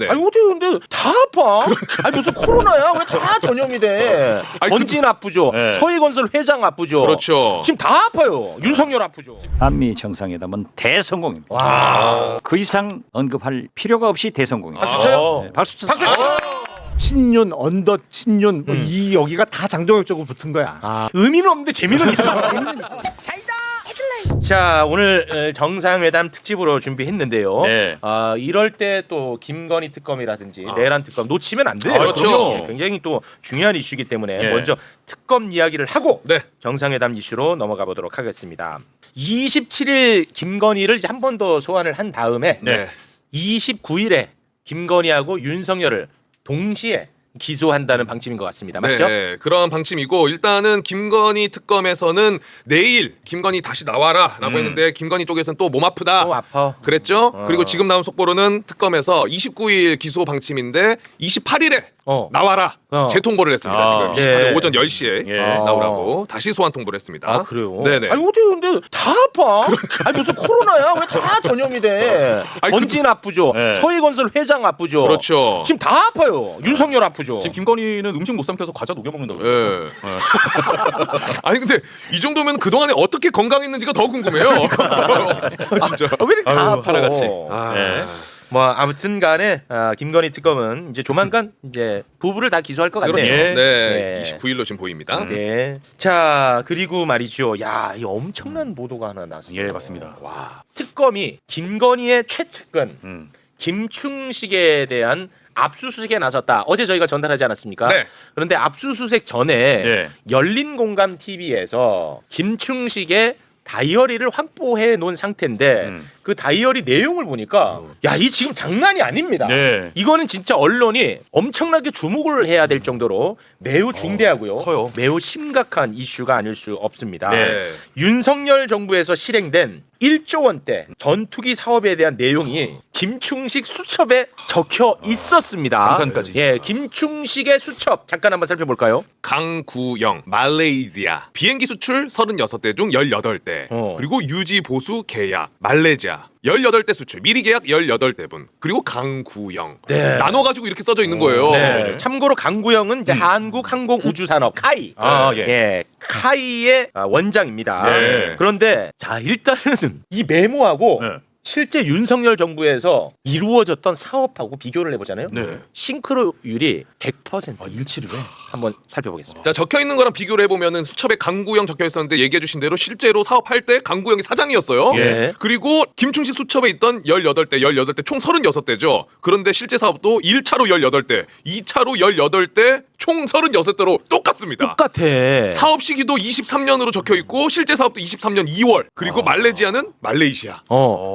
네. 아니 어떻게 근데 다 아파? 아니 무슨 코로나야? 왜 다 전염이 돼? 건진 아프죠. 네. 서희건설 회장 아프죠. 그렇죠. 지금 다 아파요. 윤석열 아프죠. 한미 정상회담은 대성공입니다. 와. 그 이상 언급할 필요가 없이 대성공입니다. 박수 쳐요? 네, 박수 쳐서. 박수 쳐요. 친윤, 언더 친윤 이 여기가 다 장동혁 쪽으로 붙은 거야. 아, 의미는 없는데 재미는 있어. 자, 오늘 정상회담 특집으로 준비했는데요. 네. 이럴 때 또 김건희 특검이라든지 내란 특검 놓치면 안 돼요. 그렇죠. 네, 굉장히 또 중요한 이슈이기 때문에 네. 먼저 특검 이야기를 하고 네. 정상회담 이슈로 넘어가 보도록 하겠습니다. 27일 김건희를 이제 한 번 더 소환을 한 다음에 네. 29일에 김건희하고 윤석열을 동시에 기소한다는 방침인 것 같습니다. 맞죠? 네, 그런 방침이고 일단은 김건희 특검에서는 내일 김건희 다시 나와라라고 했는데 김건희 쪽에서는 또 몸 아프다. 아파. 그랬죠. 그리고 지금 나온 속보로는 특검에서 29일 기소 방침인데 28일에 나와라 재통보를 했습니다. 아, 지금 28일 예. 오전 10시에 예. 나오라고 다시 소환 통보를 했습니다. 아 그래요? 네네. 아니 어떻게 근데 다 아파? 아니 무슨 코로나야? 왜 다 전염이 돼? 아니, 건진 아프죠. 네. 서희건설 회장 아프죠. 그렇죠. 지금 다 아파요. 윤석열 아프죠. 지금 김건희는 음식 못 삼켜서 과자 녹여 먹는다고. 예. 아니 근데 이 정도면 그 동안에 어떻게 건강했는지가 더 궁금해요. 진짜. 왜 이렇게 다 아파? 하나같이. 아. 네. 뭐 아무튼간에 김건희 특검은 이제 조만간 이제 부부를 다 기소할 것 같네요. 그렇죠. 네. 네. 29일로 지금 보입니다. 네. 자 그리고 말이죠. 야, 이 엄청난 보도가 하나 났어요. 예, 맞습니다. 와. 특검이 김건희의 최측근 김충식에 대한 압수수색에 나섰다. 어제 저희가 전달하지 않았습니까? 네. 그런데 압수수색 전에 네. 열린공감 TV에서 김충식의 다이어리를 확보해 놓은 상태인데 그 다이어리 내용을 보니까 야, 이 지금 장난이 아닙니다. 네. 이거는 진짜 언론이 엄청나게 주목을 해야 될 정도로 매우 중대하고요. 커요. 매우 심각한 이슈가 아닐 수 없습니다. 네. 윤석열 정부에서 실행된 1조 원대 전투기 사업에 대한 내용이 김충식 수첩에 적혀 있었습니다. 강산까지. 예, 김충식의 수첩 잠깐 한번 살펴볼까요? 강구영 말레이시아 비행기 수출 36대 중 18대 그리고 유지 보수 계약 말레이시아 18대 수출 미리 계약 18대분 그리고 강구영 네. 나눠가지고 이렇게 써져 있는 거예요. 네. 참고로 강구영은 이제 한국항공우주산업 카이, 아, 예. 예, 카이의 원장입니다. 네. 그런데 자 일단은 이 메모하고 네. 실제 윤석열 정부에서 이루어졌던 사업하고 비교를 해보잖아요. 네. 싱크로율이 100%. 일치를 해. 한번 살펴보겠습니다. 자 적혀 있는 거랑 비교를 해보면은 수첩에 강구영 적혀 있었는데 얘기해주신 대로 실제로 사업할 때 강구영이 사장이었어요. 예. 그리고 김충식 수첩에 있던 18대 총 36대죠. 그런데 실제 사업도 1차로 18대, 2차로 18대, 총 36대로 똑같습니다. 똑같아. 사업 시기도 23년으로 적혀 있고 실제 사업도 23년 2월. 그리고 말레이시아는 말레이시아.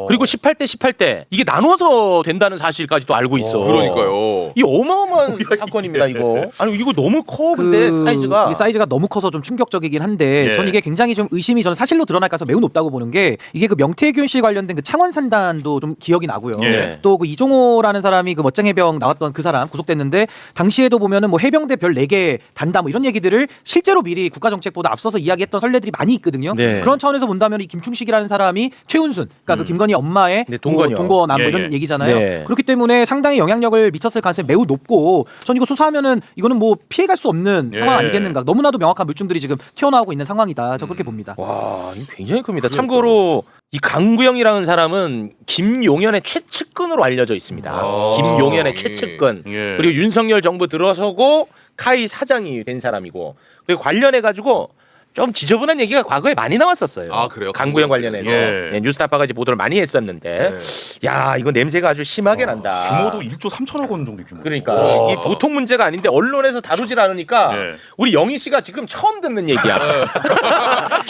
그리고 18대 이게 나눠서 된다는 사실까지도 알고 있어. 그러니까요. 이 어마어마한 사건입니다 이거. 아니 이거 너무 커 근데 사이즈가. 이 사이즈가 너무 커서 좀 충격적이긴 한데 예. 전 이게 굉장히 좀 의심이 저는 사실로 드러날 가능성이 매우 높다고 보는 게 이게 그 명태균 씨 관련된 그 창원산단도 좀 기억이 나고요. 예. 또 그 이종호라는 사람이 그 멋쟁이해병 나왔던 그 사람 구속됐는데 당시에도 보면은 뭐 해병대 별 4개 단다 뭐 이런 얘기들을 실제로 미리 국가정책보다 앞서서 이야기했던 선례들이 많이 있거든요. 네. 그런 차원에서 본다면 이 김충식이라는 사람이 최은순 그러니까 그 김건희 엄마의 네, 동거녀. 동거남 뭐 예, 이런 예. 얘기잖아요. 네. 그렇기 때문에 상당히 영향력을 미쳤을 가능성이 매우 높고 전 이거 수사하면은 이거는 뭐 피해갈 수 없는 예. 상황 아니겠는가. 너무나도 명확한 물증들이 지금 튀어나오고 있는 상황이다. 저 그렇게 봅니다. 와, 이거 굉장히 큽니다. 참고로 이 강구영이라는 사람은 김용현의 최측근으로 알려져 있습니다. 김용현의 최측근. 예. 그리고 윤석열 정부 들어서고 카이 사장이 된 사람이고 그리고 관련해 가지고 좀 지저분한 얘기가 과거에 많이 나왔었어요. 아, 그래요? 강구영 관련해서 예. 네, 뉴스타파가 이제 보도를 많이 했었는데 야 이거 냄새가 아주 심하게 난다. 규모도 1조 3천억 원 정도 규모. 그러니까 와. 이 보통 문제가 아닌데 언론에서 다루질 않으니까 예. 우리 영희 씨가 지금 처음 듣는 얘기야.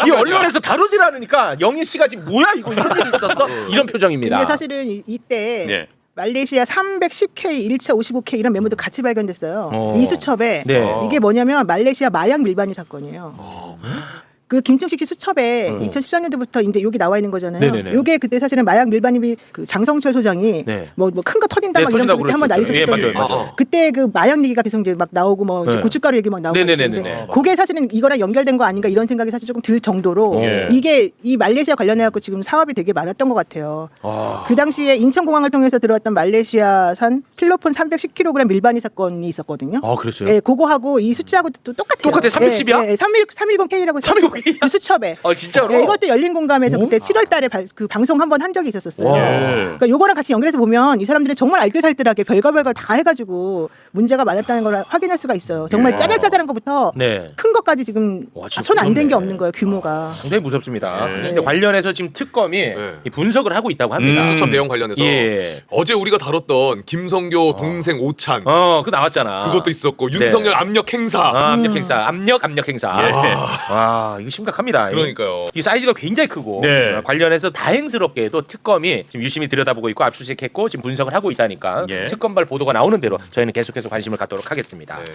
이 언론에서 다루질 않으니까 영희 씨가 지금 뭐야 이거 이런 일이 있었어? 이런 표정입니다. 근데 사실은 이때 예. 말레이시아 310K, 1차 55K 이런 메모도 같이 발견됐어요. 어. 이 수첩에 네. 이게 뭐냐면 말레이시아 마약 밀반입 사건이에요. 그 김충식 씨 수첩에 2013년도부터 이제 여기 나와 있는 거잖아요. 네네네. 요게 그때 사실은 마약 밀반입이 그 장성철 소장이 네. 뭐 큰 거 터진다 네, 막 이런 터진다고 그때 한번 난리 그랬었죠. 썼을 예, 때 맞아요. 그때 그 마약 얘기가 계속 이제 막 나오고 뭐 이제 네. 고춧가루 얘기 막 나오고 네네네네. 있는데 그게 사실은 이거랑 연결된 거 아닌가 이런 생각이 사실 조금 들 정도로 예. 이게 이 말레이시아 관련해 갖고 지금 사업이 되게 많았던 것 같아요. 아. 그 당시에 인천공항을 통해서 들어왔던 말레이시아산 필로폰 310kg 밀반이 사건이 있었거든요. 아, 그랬어요? 예, 그거하고 이 숫자하고 또 똑같아요. 똑같아요? 310 이야? 예, 310K라고 310K 이야? 그 수첩에. 아, 진짜로? 예, 이것도 열린 공감에서 그때 7월달에 그 방송 한번 한 적이 있었어요. 와. 그러니까 요거랑 같이 연결해서 보면 이 사람들이 정말 알뜰살뜰하게 별걸 다 해가지고 문제가 많았다는 걸 확인할 수가 있어요. 정말 짜잘짜잘한 것부터 네. 큰 것까지 지금 와, 진짜 손 안 댄 게 무섭네. 없는 거예요. 규모가. 상당히 무섭습니다. 네. 근데 관련해서 지금 특검이 이 분석을 하고 있다고 합니다. 수첩 내용 관련해서 예. 어제 우리가 다뤘던 김성교 동생 오찬 그 나왔잖아. 그것도 있었고 윤석열 압력 행사. 압력 행사, 압력 행사. 와, 이거 심각합니다. 그러니까요. 이 사이즈가 굉장히 크고 네. 관련해서 다행스럽게도 특검이 지금 유심히 들여다보고 있고 압수수색했고 지금 분석을 하고 있다니까 예. 특검발 보도가 나오는 대로 저희는 계속해서 관심을 갖도록 하겠습니다. 네.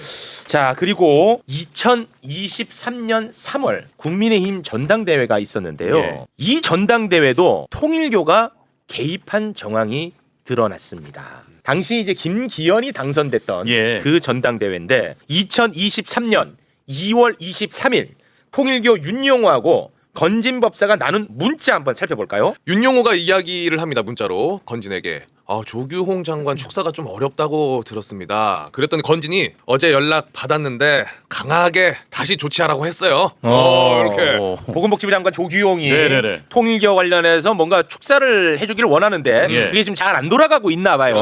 자, 그리고 2023년 3월 국민의힘 전당대회가 있었는데요. 예. 이 전당대회도 통일교가 개입한 정황이 드러났습니다. 당시 이제 김기현이 당선됐던 예. 그 전당대회인데 2023년 2월 23일 통일교 윤용호하고 건진 법사가 나눈 문자 한번 살펴볼까요? 윤용호가 이야기를 합니다. 문자로 건진에게 조규홍 장관 축사가 좀 어렵다고 들었습니다. 그랬더니 건진이 어제 연락 받았는데 강하게 다시 조치하라고 했어요. 이렇게. 보건복지부 장관 조규용이 네네네. 통일교 관련해서 뭔가 축사를 해주기를 원하는데 예. 그게 지금 잘 안 돌아가고 있나 봐요.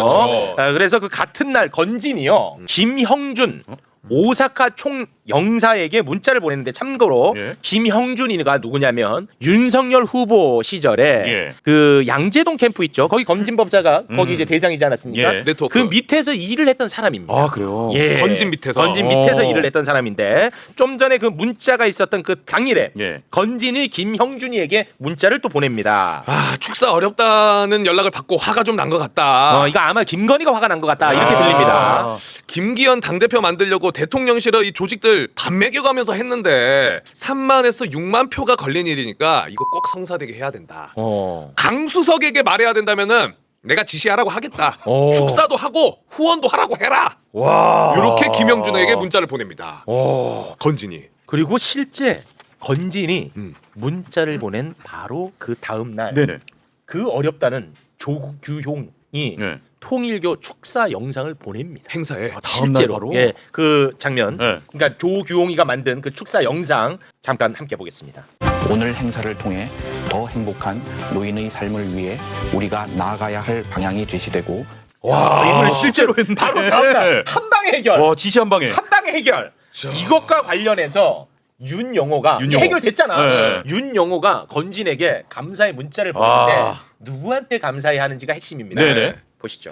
그렇죠. 그래서 그 같은 날 건진이요 김형준 오사카 총 영사에게 문자를 보냈는데 참고로 예. 김형준이가 누구냐면 윤석열 후보 시절에 예. 그 양재동 캠프 있죠. 거기 검진법사가 거기 이제 대장이지 않았습니까? 예. 네트워크. 그 밑에서 일을 했던 사람입니다. 아, 그래요? 예. 건진 밑에서. 건진 밑에서 일을 했던 사람인데 좀 전에 그 문자가 있었던 그 당일에 예. 건진이 김형준이에게 문자를 또 보냅니다. 축사 어렵다는 연락을 받고 화가 좀 난 것 같다. 이거 아마 김건희가 화가 난 것 같다 이렇게 들립니다. 김기현 당대표 만들려고 대통령실의 이 조직들 밥 먹여가면서 했는데 3만에서 6만 표가 걸린 일이니까 이거 꼭 성사되게 해야 된다. 강수석에게 말해야 된다면은 내가 지시하라고 하겠다. 축사도 하고 후원도 하라고 해라. 이렇게 김영준에게 문자를 보냅니다. 건진이. 그리고 실제 건진이 음. 문자를 보낸 바로 그 다음 날 네네. 그 어렵다는 조규용이 네. 통일교 축사 영상을 보냅니다. 행사에. 다음 날 실제로 바로? 예, 그 장면 네. 그러니까 조규용이가 만든 그 축사 영상 잠깐 함께 보겠습니다. 오늘 행사를 통해 더 행복한 노인의 삶을 위해 우리가 나아가야 할 방향이 제시되고 이걸 실제로 했네. 바로 다음 날 한 방에 해결. 와, 지시 한 방에. 한 방에 해결. 이것과 관련해서 윤영호가 윤영호. 해결됐잖아. 네. 윤영호가 건진에게 감사의 문자를 보냈는데 아. 누구한테 감사해야 하는지가 핵심입니다. 네네. 보시죠.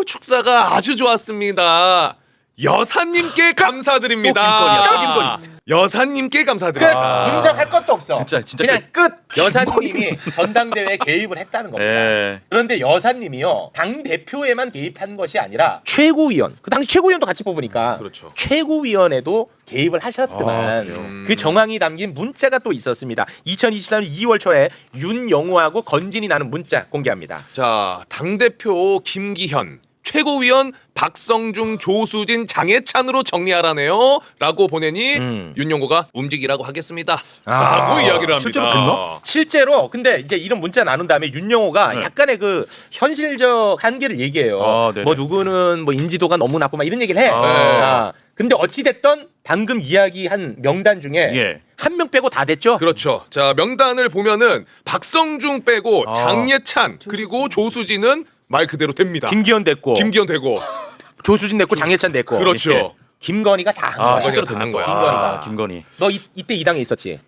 축사가 아주 좋았습니다. 여사님께 감사드립니다. 여사님께 끝. 감사드립니다. 분석할 것도 없어. 진짜 그냥 끝. 여사님이 전당대회에 개입을 했다는 겁니다. 예. 그런데 여사님이요 당 대표에만 개입한 것이 아니라 최고위원 그 당시 최고위원도 같이 뽑으니까 그렇죠. 최고위원에도 개입을 하셨더만 그 정황이 담긴 문자가 또 있었습니다. 2023년 2월 초에 윤영호하고 건진이 나눈 문자 공개합니다. 자, 당대표 김기현, 최고위원 박성중, 조수진, 장해찬으로 정리하라네요. 라고 보내니 윤용호가 움직이라고 하겠습니다. 라고 이야기를 합니다. 실제로 됐나? 실제로 근데 이제 이런 문자 나눈 다음에 윤영호가 네. 약간의 그 현실적 한계를 얘기해요. 네네. 뭐 누구는 뭐 인지도가 너무 낮고 막 이런 얘기를 해. 아. 근데 어찌 됐던 방금 이야기한 명단 중에 예. 한 명 빼고 다 됐죠. 그렇죠. 자, 명단을 보면은 박성중 빼고 장예찬 그리고 조수진은 말 그대로 됩니다. 김기현 됐고, 김기현 되고. 조수진 됐고, 장예찬 됐고. 그렇죠. 이렇게. 김건희가 다 한 거야. 실제로 김건희가. 되는 거야. 김건희가. 김건희. 너 이때 이 당에 있었지?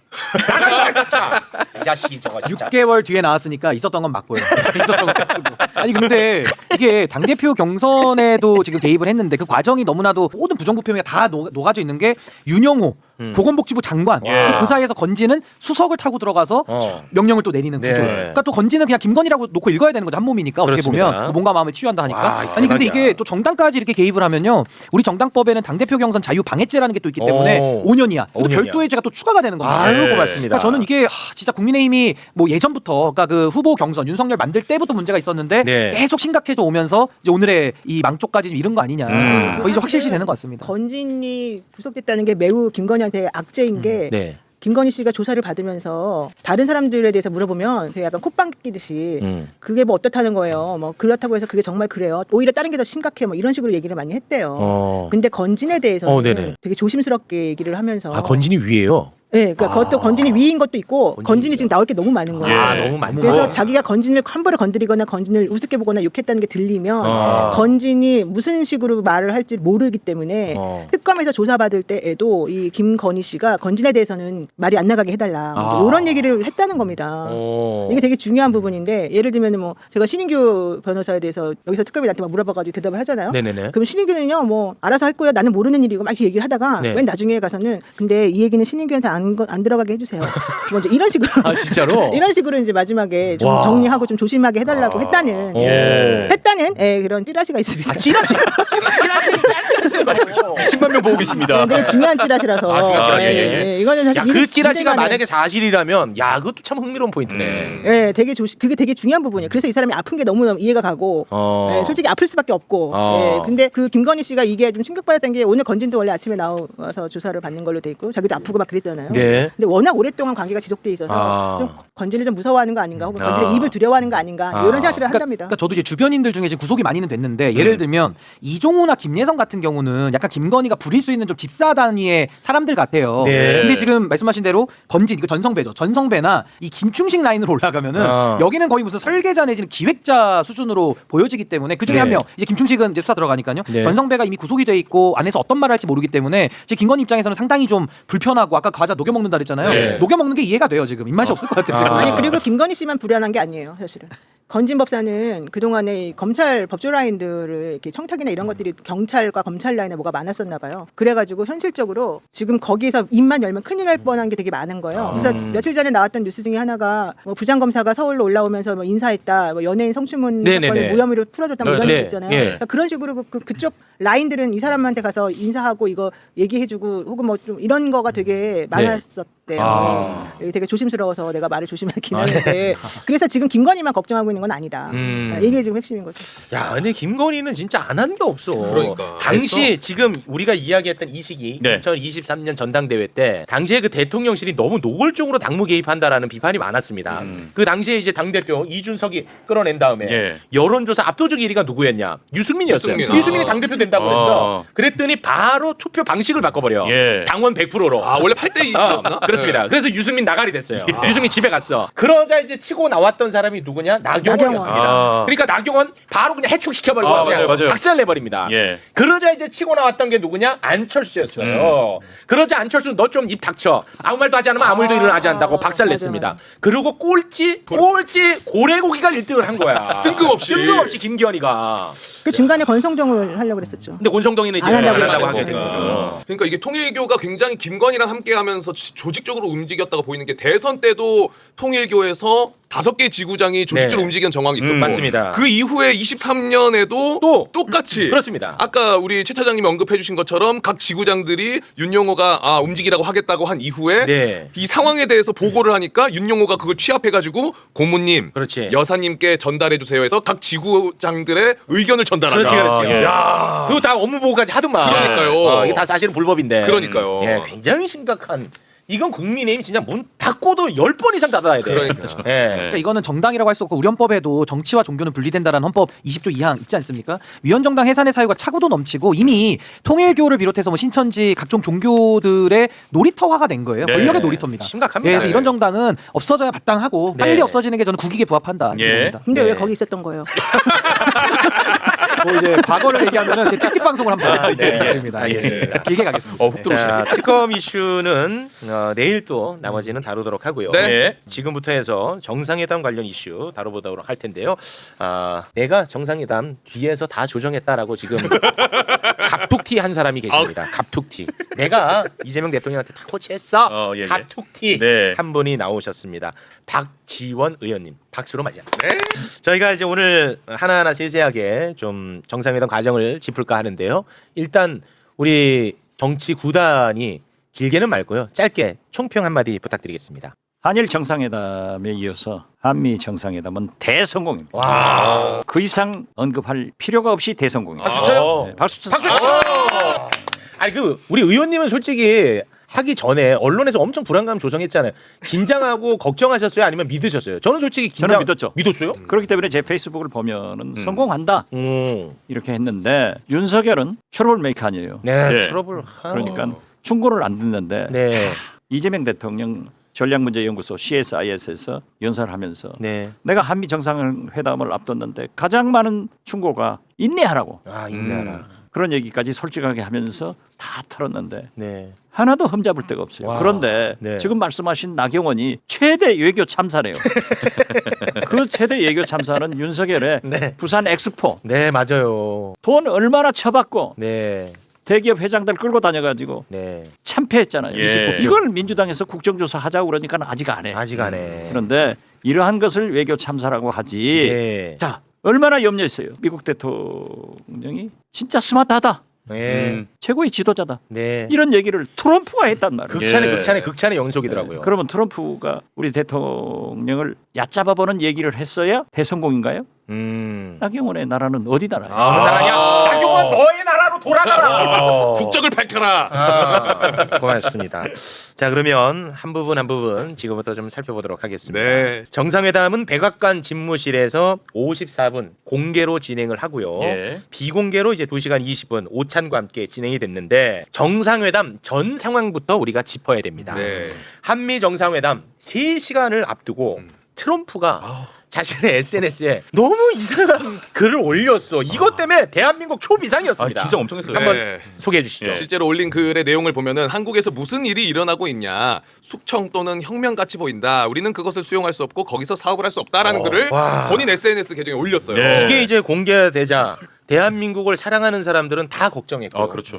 나가라 진짜. 이 자식이 저거 진짜. 6개월 뒤에 나왔으니까 있었던 건 맞고요. 있었던 건 맞고. 아니 근데 이게 당대표 경선에도 지금 개입을 했는데 그 과정이 너무나도 모든 부정부패가 다 녹아져 있는 게 윤영호 보건복지부 장관 예. 그 사이에서 건진은 수석을 타고 들어가서 명령을 또 내리는 네. 구조. 그러니까 또 건진은 그냥 김건희라고 놓고 읽어야 되는 거죠. 한 몸이니까 어떻게 그렇습니다. 보면 몸과 마음을 치유한다 하니까. 와, 아니 근데 대박이야. 이게 또 정당까지 이렇게 개입을 하면요. 우리 정당법에는 당대표 경선 자유 방해죄라는 게 또 있기 때문에 오. 5년이야. 또 5년이야. 별도의 죄가 또 추가가 되는 겁니다. 아유, 꼽았습니다. 그러니까 저는 이게 진짜 국민의힘이 뭐 예전부터 그러니까 그 후보 경선 윤석열 만들 때부터 문제가 있었는데 네. 계속 심각해져 오면서 이제 오늘의 이 망조까지 좀 이런 거 아니냐. 거의 이제 확실시 되는 것 같습니다. 건진이 구속됐다는 게 매우 김건희한테 악재인 게 네. 김건희 씨가 조사를 받으면서 다른 사람들에 대해서 물어보면 되게 약간 콧방 끼듯이 그게 뭐 어떻다는 거예요. 뭐 그렇다고 해서 그게 정말 그래요. 오히려 다른 게 더 심각해. 뭐 이런 식으로 얘기를 많이 했대요. 근데 건진에 대해서는 네네. 되게 조심스럽게 얘기를 하면서 건진이 위에요. 네, 그러니까 그것도 건진이 위인 것도 있고 건진이 건진이 지금 나올 게 너무 많은 거예요. 너무 많고. 그래서 자기가 건진을 함부로 건드리거나 건진을 우습게 보거나 욕했다는 게 들리면 건진이 무슨 식으로 말을 할지 모르기 때문에 특검에서 조사받을 때에도 이 김건희 씨가 건진에 대해서는 말이 안 나가게 해달라 이런 얘기를 했다는 겁니다. 이게 되게 중요한 부분인데 예를 들면 뭐 제가 신인규 변호사에 대해서 여기서 특검이 나한테 막 물어봐가지고 대답을 하잖아요. 네네네. 그럼 신인규는요 뭐 알아서 했고요 나는 모르는 일이고 막 이렇게 얘기를 하다가 네. 맨 나중에 가서는 근데 이 얘기는 신인규한테 안 들어가게 해주세요. 뭐 이제 이런 식으로 아 진짜로? 이런 식으로 이제 마지막에 좀 와. 정리하고 좀 조심하게 해달라고 했다는 그런 찌라시가 있습니다. 찌라시 짧게 말씀하시죠. 10만 명 보고 계십니다. 되게 중요한 찌라시라서. 중요한 찌라시. 이거는 사실 그 찌라시가 문제가 만약에 사실이라면 야 그것도 참 흥미로운 포인트네. 예, 되게 그게 되게 중요한 부분이에요. 그래서 이 사람이 아픈 게 너무너무 이해가 가고, 예, 솔직히 아플 수밖에 없고, 예, 근데 그 김건희 씨가 이게 좀 충격받았던 게 오늘 건진도 원래 아침에 나와서 조사를 받는 걸로 돼 있고, 자기도 아프고 막 그랬잖아요. 네. 근데 워낙 오랫동안 관계가 지속돼 있어서 좀 건진을 좀 무서워하는 거 아닌가, 혹은 건진의 입을 두려워하는 거 아닌가 이런 생각들을 한답니다. 그러니까 저도 이제 주변인들 중에 지금 구속이 많이는 됐는데 예를 들면 이종호나 김예성 같은 경우는 약간 김건희가 부릴 수 있는 좀 집사 단위의 사람들 같아요. 네. 근데 지금 말씀하신 대로 건진 이거 전성배죠. 전성배나 이 김충식 라인으로 올라가면은 여기는 거의 무슨 설계자 내지는 기획자 수준으로 보여지기 때문에 그 중에 한 명 이제 김충식은 이제 수사 들어가니까요. 네. 전성배가 이미 구속이 돼 있고 안에서 어떤 말을 할지 모르기 때문에 지금 김건희 입장에서는 상당히 좀 불편하고 아까 과자 녹여 먹는다 그랬잖아요. 네. 녹여 먹는 게 이해가 돼요. 지금 입맛이 없을 것 같아요. 지금. 아니 그리고 김건희 씨만 불안한 게 아니에요, 사실은. 건진 법사는 그동안에 이 검찰 법조 라인들을 이렇게 청탁이나 이런 것들이 경찰과 검찰 라인에 뭐가 많았었나 봐요. 그래가지고 현실적으로 지금 거기에서 입만 열면 큰일 날 뻔한 게 되게 많은 거예요. 그래서 며칠 전에 나왔던 뉴스 중에 하나가 뭐 부장검사가 서울로 올라오면서 뭐 인사했다, 뭐 연예인 성추문 네네네. 사건을 무혐의로 풀어줬다 뭐 이런 네. 거 있잖아요. 예. 그러니까 그런 식으로 그쪽 라인들은 이 사람한테 가서 인사하고 이거 얘기해주고 혹은 뭐 좀 이런 거가 되게 많았었대요. 되게 조심스러워서 내가 말을 조심하긴 하는데 그래서 지금 김건희만 걱정하고 있는 건 아니다. 이게 지금 핵심인 거죠. 야, 근데 김건희는 진짜 안 한 게 없어. 그러니까. 당시 지금 우리가 이야기했던 이 시기, 네. 2023년 전당대회 때 당시에 그 대통령실이 너무 노골적으로 당무 개입한다라는 비판이 많았습니다. 그 당시에 이제 당 대표 이준석이 끌어낸 다음에 예. 여론조사 압도적 1위가 누구였냐? 유승민이었어요. 유승민. 유승민이 당 대표 된다고 그랬어. 그랬더니 바로 투표 방식을 바꿔버려. 예. 당원 100%로. 아 원래 8대2였나? 그렇습니다. 그래서 유승민 나가리 됐어요. 유승민 집에 갔어. 그러자 이제 치고 나왔던 사람이 누구냐? 나경원이었습니다. 그러니까 나경원 바로 그냥 해촉시켜버리고 그냥 맞아요. 박살내버립니다. 예. 그러자 이제 치고 나왔던 게 누구냐? 안철수였어요. 그러자 안철수 너 좀 입 닥쳐. 아무 말도 하지 않으면 아무 일도 일어나지 않는다고 박살냈습니다. 그리고 꼴찌 고래고기가 1등을 한 거야. 뜬금없이 김기현이가. 그 중간에 권성동을 하려고 그랬었죠. 근데 권성동이는 이제 안 안 한다고 한다고 하게 그랬어요. 된 거죠. 그러니까 이게 통일교가 굉장히 김건희랑 함께하면서 조직적으로 움직였다고 보이는 게 대선 때도 통일교에서 5개 지구장이 조직적으로 네. 움직이는 정황이 있었고 맞습니다. 그 이후에 23년에도 또 똑같이 그렇습니다. 아까 우리 최 차장님이 언급해 주신 것처럼 각 지구장들이 윤용호가 움직이라고 하겠다고 한 이후에 네. 이 상황에 대해서 보고를 하니까 윤용호가 그걸 취합해가지고 고모님 그렇지. 여사님께 전달해 주세요 해서 각 지구장들의 의견을 전달한다. 그렇지. 예. 야. 그거 다 업무 보고까지 하더만. 그러니까요. 이게 다 사실은 불법인데. 그러니까요. 예, 굉장히 심각한. 이건 국민의힘 진짜 문 닫고도 10번 이상 닫아야 돼. 그러니까. 예. 그러니까 이거는 정당이라고 할 수 없고 우리 헌법에도 정치와 종교는 분리된다라는 헌법 20조 2항 있지 않습니까? 위헌정당 해산의 사유가 차고도 넘치고 이미 통일교를 비롯해서 뭐 신천지 각종 종교들의 놀이터화가 된 거예요. 네. 권력의 놀이터입니다. 심각합니다. 예, 그래서 이런 정당은 없어져야 마땅하고 네. 빨리 없어지는 게 저는 국익에 부합한다. 예. 생각합니다. 근데 네. 왜 거기 있었던 거예요? 뭐 이제 과거를 얘기하면은 제 특집 방송을 한번 네. 부탁드립니다. 알겠습니다. 길게 가겠습니다. 자, 특검 이슈는 내일 또 나머지는 다루도록 하고요. 네. 지금부터 해서 정상회담 관련 이슈 다뤄보도록 할 텐데요. 내가 정상회담 뒤에서 다 조정했다라고 지금 갑툭튀 한 사람이 계십니다. 갑툭튀. 내가 이재명 대통령한테 다 코치했어. 예. 갑툭튀 네. 한 분이 나오셨습니다. 박지원 의원님 박수로 맞이합니다. 네. 저희가 이제 오늘 하나하나 세세하게 좀 정상회담 과정을 짚을까 하는데요. 일단 우리 정치 구단이 길게는 말고요. 짧게 총평 한마디 부탁드리겠습니다. 한일 정상회담에 이어서 한미 정상회담은 대성공입니다. 와. 그 이상 언급할 필요가 없이 대성공입니다. 박수 쳐요. 네, 박수 쳐. 아니 우리 의원님은 솔직히 하기 전에 언론에서 엄청 불안감 조성했잖아요. 긴장하고 걱정하셨어요? 아니면 믿으셨어요? 저는 솔직히 저는 믿었죠. 믿었어요? 그렇기 때문에 제 페이스북을 보면은 성공한다 이렇게 했는데 윤석열은 트러블 메이커 아니에요. 네, 네. 트러블. 그러니까 충고를 안 듣는데 네. 이재명 대통령 전략문제연구소 CSIS에서 연설을 하면서 네. 내가 한미 정상회담을 앞뒀는데 가장 많은 충고가 인내하라고 아, 인내하라. 그런 얘기까지 솔직하게 하면서 다 털었는데 네. 하나도 흠잡을 데가 없어요. 와. 그런데 네. 지금 말씀하신 나경원이 최대 외교 참사래요. 그 최대 외교 참사는 윤석열의 네. 부산 엑스포 네, 맞아요. 돈 얼마나 쳐받고 네. 대기업 회장들 끌고 다녀가지고 네. 참패했잖아요. 예. 이걸 민주당에서 국정조사 하자고 그러니까 아직 안 해. 아직 안 해. 그런데 이러한 것을 외교 참사라고 하지. 네. 자, 얼마나 염려했어요. 미국 대통령이 진짜 스마트하다. 네. 최고의 지도자다. 네. 이런 얘기를 트럼프가 했단 말이에요. 극찬의 영속이더라고요. 그러면 트럼프가 우리 대통령을 얕잡아보는 얘기를 했어야 대성공인가요? 나경원의 나라는 어디 나라예요? 어느 나라냐? 나경원 너의 나라로 돌아가라. 국적을 밝혀라. 고맙습니다. 자, 그러면 한 부분 한 부분 지금부터 좀 살펴보도록 하겠습니다. 네. 정상회담은 백악관 집무실에서 54분 공개로 진행을 하고요. 예. 비공개로 이제 2시간 20분 오찬과 함께 진행이 됐는데 정상회담 전 상황부터 우리가 짚어야 됩니다. 네. 한미 정상회담 3시간을 앞두고 트럼프가 자신의 SNS에 너무 이상한 글을 올렸어. 이것 때문에 대한민국 초비상이었습니다. 긴장 엄청 했어요. 한번 네. 소개해 주시죠. 실제로 올린 글의 내용을 보면은 한국에서 무슨 일이 일어나고 있냐, 숙청 또는 혁명 같이 보인다. 우리는 그것을 수용할 수 없고 거기서 사업을 할 수 없다라는 글을 와. 본인 SNS 계정에 올렸어요. 네. 이게 이제 공개되자 대한민국을 사랑하는 사람들은 다 걱정했고 그렇죠.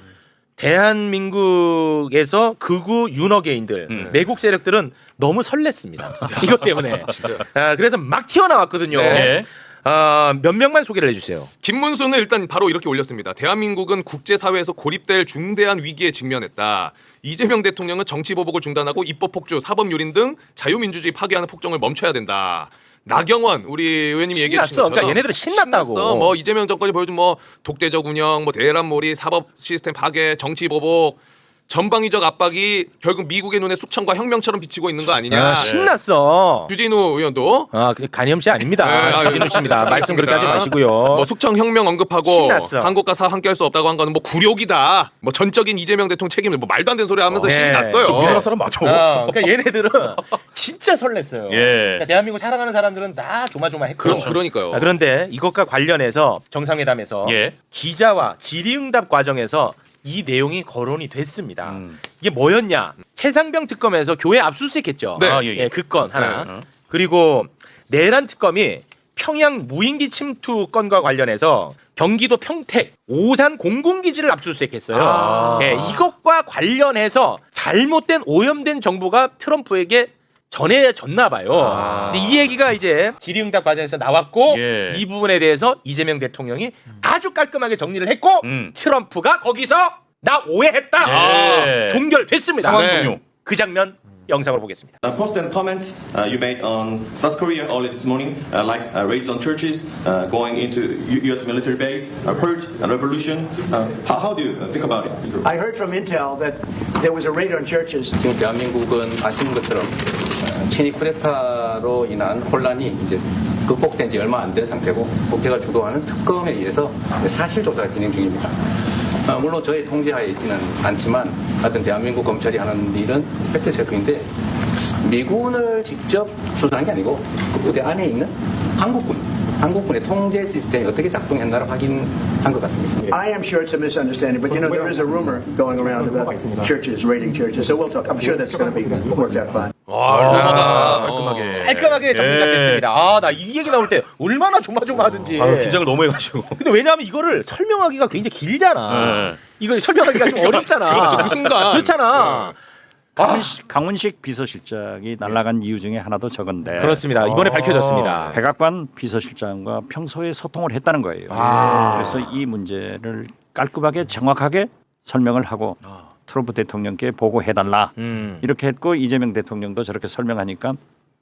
대한민국에서 극우 윤어게인들 외국 세력들은 너무 설렜습니다. 이것 때문에 그래서 막 튀어나왔거든요. 네. 몇 명만 소개를 해주세요. 김문수는 일단 바로 이렇게 올렸습니다. 대한민국은 국제사회에서 고립될 중대한 위기에 직면했다. 이재명 대통령은 정치보복을 중단하고 입법폭주, 사법유린 등 자유민주주의 파괴하는 폭정을 멈춰야 된다. 나경원 우리 의원님이 얘기해 주신 신났어. 것처럼 그러니까 얘네들은 신났다고. 신났어. 뭐 이재명 정권이 보여준 뭐 독재적 운영, 뭐 대란몰이, 사법 시스템 파괴, 정치 보복, 전방위적 압박이 결국 미국의 눈에 숙청과 혁명처럼 비치고 있는 거 아니냐. 신났어. 주진우 의원도 간이엄 씨 아닙니다. 주진우 씨입니다. 말씀 그렇게 하지 마시고요. 뭐 숙청 혁명 언급하고 신났어. 한국과 사업 함께할 수 없다고 한 거는 뭐 굴욕이다. 뭐 전적인 이재명 대통령 책임을 뭐 말도 안 되는 소리 하면서 신이 났어요. 우리나라 사람 맞죠? 그러니까 얘네들은 진짜 설렜어요. 예. 그러니까 대한민국 사랑하는 사람들은 다 조마조마했고. 그러니까요. 그런데 이것과 관련해서 정상회담에서 예. 기자와 질의응답 과정에서 이 내용이 거론이 됐습니다. 이게 뭐였냐? 최상병 특검에서 교회 압수수색했죠. 네. 예, 그 건 하나. 그리고 내란 특검이 평양 무인기 침투 건과 관련해서 경기도 평택 오산 공군기지를 압수수색했어요. 예, 이것과 관련해서 잘못된 오염된 정보가 트럼프에게 전해졌나 봐요. 근데 이 얘기가 이제 질의응답 과정에서 나왔고 예. 이 부분에 대해서 이재명 대통령이 아주 깔끔하게 정리를 했고 트럼프가 거기서 나 오해했다. 예. 종결됐습니다. 상황 네. 종료. 그 장면 영상을 보겠습니다. Post and comments you made on South Korea early this morning, like raids on churches, going into U.S. military base, purge and revolution. How do you think about it? I heard from Intel that there was a raid on churches. 지금 대한민국은 아시는 것처럼 친위 쿠데타로 인한 혼란이 이제 극복된 지 얼마 안 된 상태고 국회가 주도하는 특검에 의해서 사실 조사가 진행 중입니다. 물론 저희 통제하에 있지는 않지만 하여튼 대한민국 검찰이 하는 일은 팩트체크인데 미군을 직접 수사한 게 아니고 그 안에 있는 한국군의 통제 시스템이 어떻게 작동했나를 확인한 것 같습니다. I am sure it's a misunderstanding, but you know there is a rumor going around about churches raiding churches. So we'll talk. I'm sure that's going to be worked out fine. 깔끔하게 정리가 됐습니다. 나 이 얘기 나올 때 얼마나 조마조마하든지. 긴장을 너무 해가지고. 근데 왜냐하면 이거를 설명하기가 굉장히 길잖아. 네. 이거 설명하기가 좀 어렵잖아. 그렇죠. 그 순간. 그렇잖아. 강훈식 비서실장이 날아간 이유 중에 하나도 적은데 그렇습니다. 이번에 밝혀졌습니다. 백악관 비서실장과 평소에 소통을 했다는 거예요. 그래서 이 문제를 깔끔하게 정확하게 설명을 하고 트럼프 대통령께 보고해달라 이렇게 했고 이재명 대통령도 저렇게 설명하니까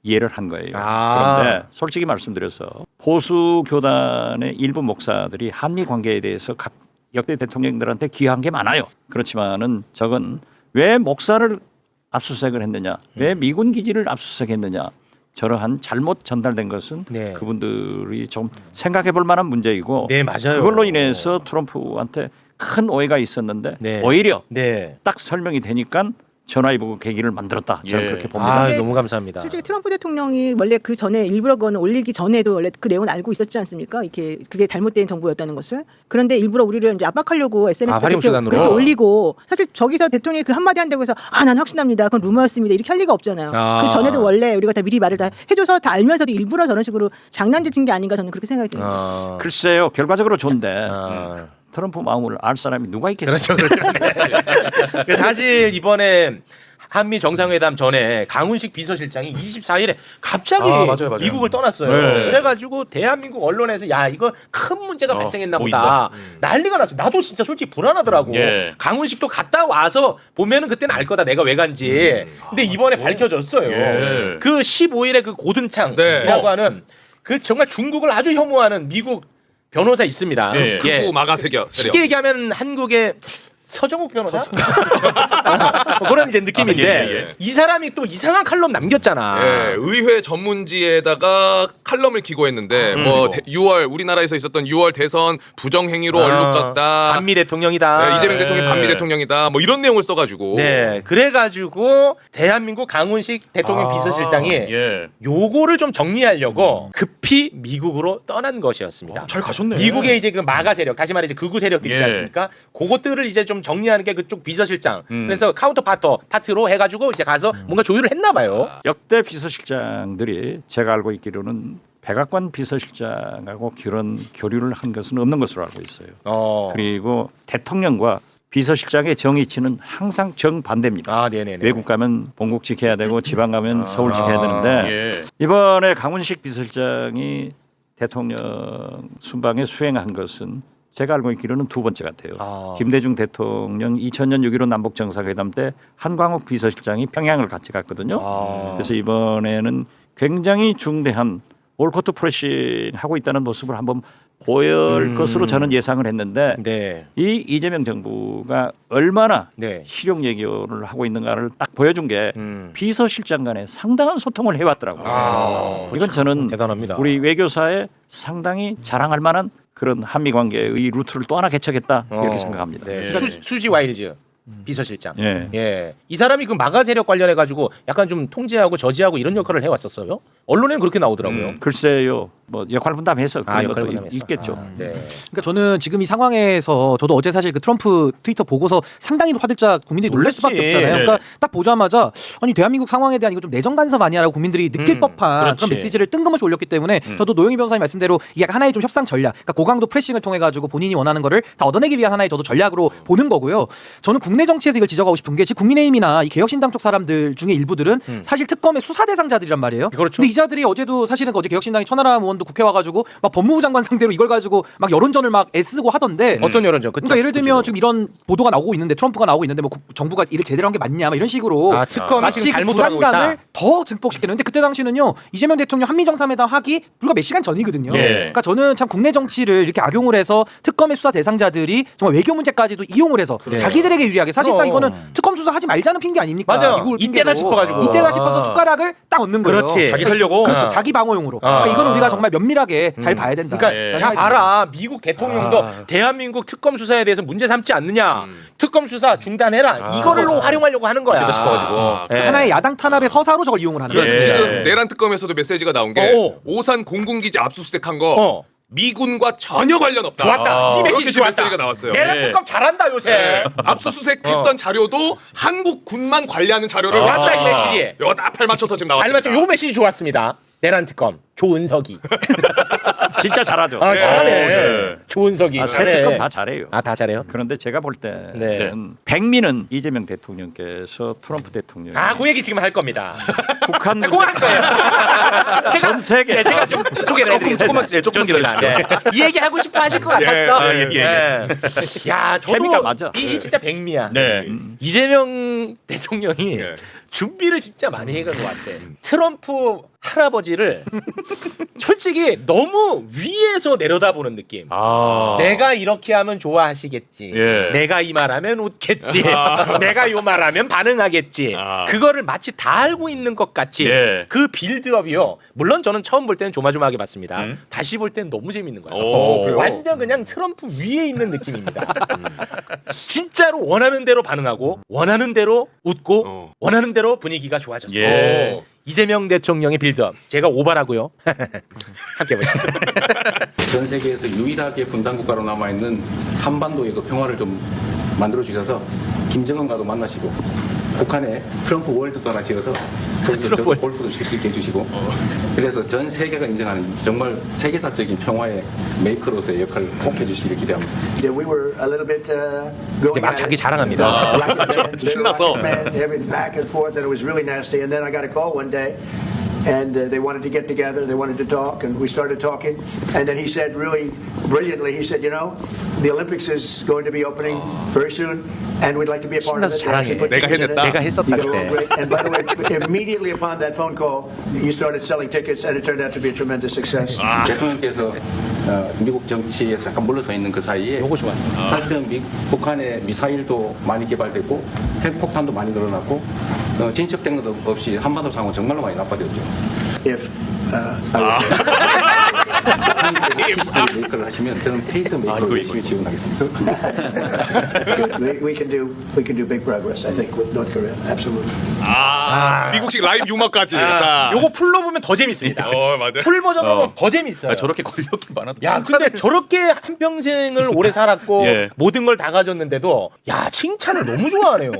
이해를 한 거예요. 그런데 솔직히 말씀드려서 보수 교단의 일부 목사들이 한미 관계에 대해서 각 역대 대통령들한테 귀한 게 많아요. 그렇지만은 저건 왜 목사를 압수수색을 했느냐, 왜 미군 기지를 압수수색했느냐, 저러한 잘못 전달된 것은 네. 그분들이 좀 생각해볼 만한 문제이고, 네, 맞아요. 그걸로 인해서 트럼프한테 큰 오해가 있었는데 네. 오히려 네. 딱 설명이 되니까 전화위복의 계기를 만들었다. 저는 예. 그렇게 봅니다. 아, 너무 감사합니다. 솔직히 트럼프 대통령이 원래 그 전에 일부러 그거는 올리기 전에도 원래 그 내용은 알고 있었지 않습니까? 이렇게 그게 잘못된 정보였다는 것을. 그런데 일부러 우리를 이제 압박하려고 SNS에 활용 수단으로. 그렇게 올리고, 사실 저기서 대통령이 그 한마디 한다고 해서 난 확신합니다. 그건 루머였습니다. 이렇게 할 리가 없잖아요. 그 전에도 원래 우리가 다 미리 말을 다 해줘서 다 알면서도 일부러 저런 식으로 장난질 게 아닌가 저는 그렇게 생각이 듭니다. 글쎄요, 결과적으로 좋은데 트럼프 마음을 알 사람이 누가 있겠어요? 그렇죠. 네. 사실 이번에 한미 정상회담 전에 강훈식 비서실장이 24일에 갑자기 맞아요. 미국을 떠났어요. 네. 그래가지고 대한민국 언론에서 야 이거 큰 문제가 발생했나 뭐 보다. 난리가 났어. 나도 진짜 솔직히 불안하더라고. 예. 강훈식도 갔다 와서 보면은 그때는 알 거다 내가 왜 간지. 근데 이번에 밝혀졌어요. 예. 그 15일에 그 고든창이라고 네. 하는 그 정말 중국을 아주 혐오하는 미국 변호사 있습니다. 예. 크고 마가세겨. 쉽게 얘기하면 한국의 서정욱 변호사? 그런 이제 느낌인데 예. 이 사람이 또 이상한 칼럼 남겼잖아. 예, 의회 전문지에다가 칼럼을 기고했는데 뭐 6월 우리나라에서 있었던 6월 대선 부정행위로 얼룩졌다. 반미 대통령이다. 네, 이재명 대통령이 반미 대통령이다. 뭐 이런 내용을 써가지고. 네, 그래가지고 대한민국 강훈식 대통령 비서실장이 예. 요거를 좀 정리하려고 급히 미국으로 떠난 것이었습니다. 잘 가셨네. 미국의 이제 그 마가 세력, 다시 말해 이제 극우 세력들 있지 예. 않습니까? 그것들을 이제 좀 정리하는 게 그쪽 비서실장. 그래서 카운터 파트로 해가지고 이제 가서 뭔가 조율을 했나 봐요. 역대 비서실장들이 제가 알고 있기로는 백악관 비서실장하고 그런 교류를 한 것은 없는 것으로 알고 있어요. 그리고 대통령과 비서실장의 정의치는 항상 정반대입니다. 아, 네네네. 외국 가면 본국 지켜야 되고 지방 가면 서울 지켜야 되는데 예. 이번에 강훈식 비서실장이 대통령 순방에 수행한 것은 제가 알고 있기로는 두 번째 같아요. 김대중 대통령 2000년 6.15 남북 정상회담 때 한광욱 비서실장이 평양을 같이 갔거든요. 그래서 이번에는 굉장히 중대한 올코트 프레싱 하고 있다는 모습을 한번 보일 것으로 저는 예상을 했는데 네. 이 이재명 정부가 얼마나 네. 실용 예교를 하고 있는가를 딱 보여준 게 비서실장 간에 상당한 소통을 해왔더라고요. 이건 저는 대단합니다. 우리 외교사에 상당히 자랑할 만한 그런 한미 관계의 루트를 또 하나 개척했다 이렇게 생각합니다. 네. 수지 와일즈 비서실장. 예. 예. 이 사람이 그 마가 세력 관련해 가지고 약간 좀 통제하고 저지하고 이런 역할을 해왔었어요. 언론에는 그렇게 나오더라고요. 글쎄요, 뭐 역할 분담해서 그런 역할 것도 분담해서. 있겠죠. 네. 그러니까 저는 지금 이 상황에서 저도 어제 사실 그 트럼프 트위터 보고서 상당히 화들짝 국민들이 놀랄 수밖에 놀랐지. 없잖아요. 네. 그러니까 딱 보자마자 아니 대한민국 상황에 대한 이거 좀 내정 간섭 아니야라고 국민들이 느낄 법한 그렇지. 그런 메시지를 뜬금없이 올렸기 때문에 저도 노영희 변호사님 말씀대로 이게 약간 하나의 좀 협상 전략, 그러니까 고강도 프레싱을 통해 가지고 본인이 원하는 거를 다 얻어내기 위한 하나의 저도 전략으로 보는 거고요. 저는 국내 정치에서 이걸 지적하고 싶은 게 지금 국민의힘이나 이 개혁신당 쪽 사람들 중에 일부들은 사실 특검의 수사 대상자들이란 말이에요. 그렇죠. 근데 이 자들이 어제도 사실은 어제 개혁신당의 천하람 의원도 국회 와가지고 막 법무부 장관 상대로 이걸 가지고 막 여론전을 막 애쓰고 하던데 어떤 여론전? 그러니까 예를 들면 지금 이런 보도가 나오고 있는데 트럼프가 나오고 있는데 뭐 정부가 일을 제대로 한 게 맞냐 막 이런 식으로 특검이 마치 지금 그 잘못을 하고 불안감을 있다. 더 증폭시키는데 그때 당시는요 이재명 대통령 한미 정상회담 하기 불과 몇 시간 전이거든요. 예. 그러니까 저는 참 국내 정치를 이렇게 악용을 해서 특검의 수사 대상자들이 정말 외교 문제까지도 이용을 해서 자기들에게 유리하게 사실상 이거는 특검 수사 하지 말자는 핑계 아닙니까? 맞아요. 미국을 이때다 핑계로. 싶어가지고. 이때다 싶어서 숟가락을 딱 얻는 거예요. 그렇지. 자기 살려고. 그렇죠. 자기 방어용으로. 그러니까 이거는 우리가 정말 면밀하게 잘 봐야 된다. 그러니까 자 봐라 미국 대통령도 대한민국 특검 수사에 대해서 문제 삼지 않느냐 특검 수사 중단해라 이거를 활용하려고 하는 거야. 그러니까 하나의 야당 탄압의 서사로 저걸 이용을 하는 그래서 거예요. 지금 내란 특검에서도 메시지가 나온 게 오산 공군기지 압수수색한 거 미군과 전혀 관련 없다. 좋았다. 이 메시지 그렇게 좋았다. 메시지가 나왔어요. 내란 특검 잘한다 요새. 네. 압수수색했던 자료도 한국 군만 관리하는 자료를 좋았다 이 메시지. 이거 딱 발맞춰서 지금 나왔습니다. 알맞죠? 요 메시지 좋았습니다. 내란 특검 조은석이. 진짜 잘하죠. 잘하네. 네. 조은석이. 아, 세 잘해. 특검 다 잘해요. 다 잘해요. 그런데 제가 볼 때는 네. 백미는 이재명 대통령께서 트럼프 대통령 그 얘기 지금 할 겁니다. 북한 꼭 할 거예요. 전 세계 제가 좀 소개를 해드리겠습니다. 조금 기다려주세요. 이 얘기 하고 싶어 하실 것 같았어. 예. 야, 저도 케미가 맞아. 이 진짜 백미야. 네. 이재명 대통령이 예. 준비를 진짜 많이 해간 것 같아. 트럼프 할아버지를 솔직히 너무 위에서 내려다보는 느낌. 내가 이렇게 하면 좋아하시겠지. 예. 내가 이 말하면 웃겠지. 내가 요 말하면 반응하겠지. 아. 그거를 마치 다 알고 있는 것 같이 예. 그 빌드업이요. 물론 저는 처음 볼 때는 조마조마하게 봤습니다. 다시 볼 때는 너무 재밌는 거예요. 그래요? 완전 그냥 트럼프 위에 있는 느낌입니다. 진짜로 원하는 대로 반응하고 원하는 대로 웃고 원하는 대로 분위기가 좋아졌어요. 예. 이재명 대통령의 빌드업 제가 오바라고요. 함께 보시죠. 전 세계에서 유일하게 분단 국가로 남아 있는 한반도의 그 평화를 좀 만들어 주셔서 김정은과도 만나시고 북한에 트럼프 월드도 하나 지어서 거기서 골프도 칠 수 있게 해주시고 그래서 전 세계가 인정하는 정말 세계사적인 평화의 메이커로서의 역할을 꼭 해주시길 기대합니다. Yeah, we were a little bit 이제 막 자기 자랑합니다. 신나서. Everything back and forth, and it was really nasty. And then I got a call one day, and they wanted to get together. They wanted to talk, and we started talking. And then he said, really brilliantly, he said, you know, the Olympics is going to be opening very soon, and we'd like to be a part of it. 신나서 자랑해. They actually put tickets in it. 내가 했었다 You get along 그때. great. And by the way, immediately upon that phone call, you started selling tickets, and it turned out to be a tremendous success. 대통령께서 미국 정치에서 잠깐 물러서 있는 그 사이에 요거 좋았어. 사실은 북한의 미사일도 많이 개발됐고 핵폭탄도 많이 늘어났고 진척된 것 없이 한반도 상황은 정말로 많이 나빠졌죠. If 페이스메이커를 하시면 저는 페이스메이커로 열심히 지원하겠습니다. That's good. We can do big progress, I think, with North Korea. Absolutely. 미국식 라이브 유머까지. 자. 요거 풀로 보면 더 재밌습니다. 맞아요. 풀 버전으로 보면 더 재밌어요. 저렇게 권력이 많아도 야, 근데 저렇게 한 평생을 오래 살았고 예. 모든 걸 다 가졌는데도 야, 칭찬을 너무 좋아하네요.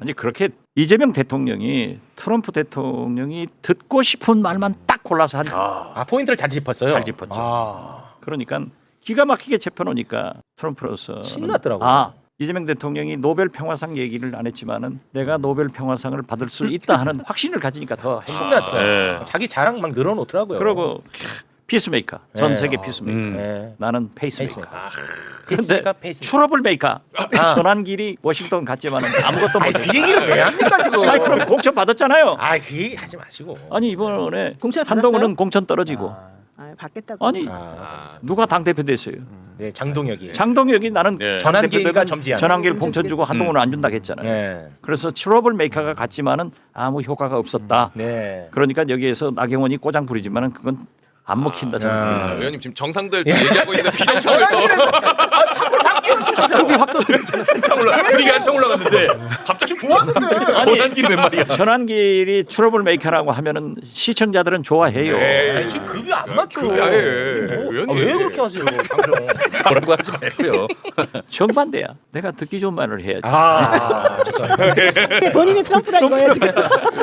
아니 그렇게 이재명 대통령이 트럼프 대통령이 듣고 싶은 말만 딱 골라서 한 포인트를 잘 짚었어요. 잘 짚었죠. 그러니까 기가 막히게 짚어놓으니까 트럼프로서 신났더라고요. 이재명 대통령이 노벨 평화상 얘기를 안 했지만은 내가 노벨 평화상을 받을 수 있다 하는 확신을 가지니까 더 신났어요. 자기 자랑 막 늘어놓더라고요. 그러고 피스메이커 전 네. 세계 피스메이커 네. 나는 페이스메이커. 페이스메이커, 그런데 페이스메이커. 트러블 메이커 전환길이 워싱턴 갔지만은 아무것도 아니, 못해. 그 얘기를 왜 합니까 지금? 아니 그럼 공천 받았잖아요. 그 얘기 하지 마시고. 아니 이번에 공천 한동훈은 받았어요? 공천 떨어지고 받겠다고. 아니 누가 당 대표 됐어요? 네, 장동혁이. 장동혁이 나는 네. 전환길이가 점지한. 전환길 공천 주고 한동훈은 안 준다고 했잖아요. 네. 그래서 트러블 메이커가 갔지만은 아무 효과가 없었다. 네. 그러니까 여기에서 나경원이 꼬장 부리지만은 그건 안 먹힌다 저는. 의원님 지금 정상들 얘기하고 있는 비정청을 또 분위기 한참 올라갔는데 갑자기 좋았는데 전환길이 웬 말이야. 전환길이 트러블 메이커라고 하면은 시청자들은 좋아해요. 아니, 지금 급이 안 맞죠. 의원님. 왜 그렇게 하세요? 뭐라고 하지 말고요. 정반대야. 내가 듣기 좋은 말을 해야지. 근데 본인이 트럼프다 이거예요 지금.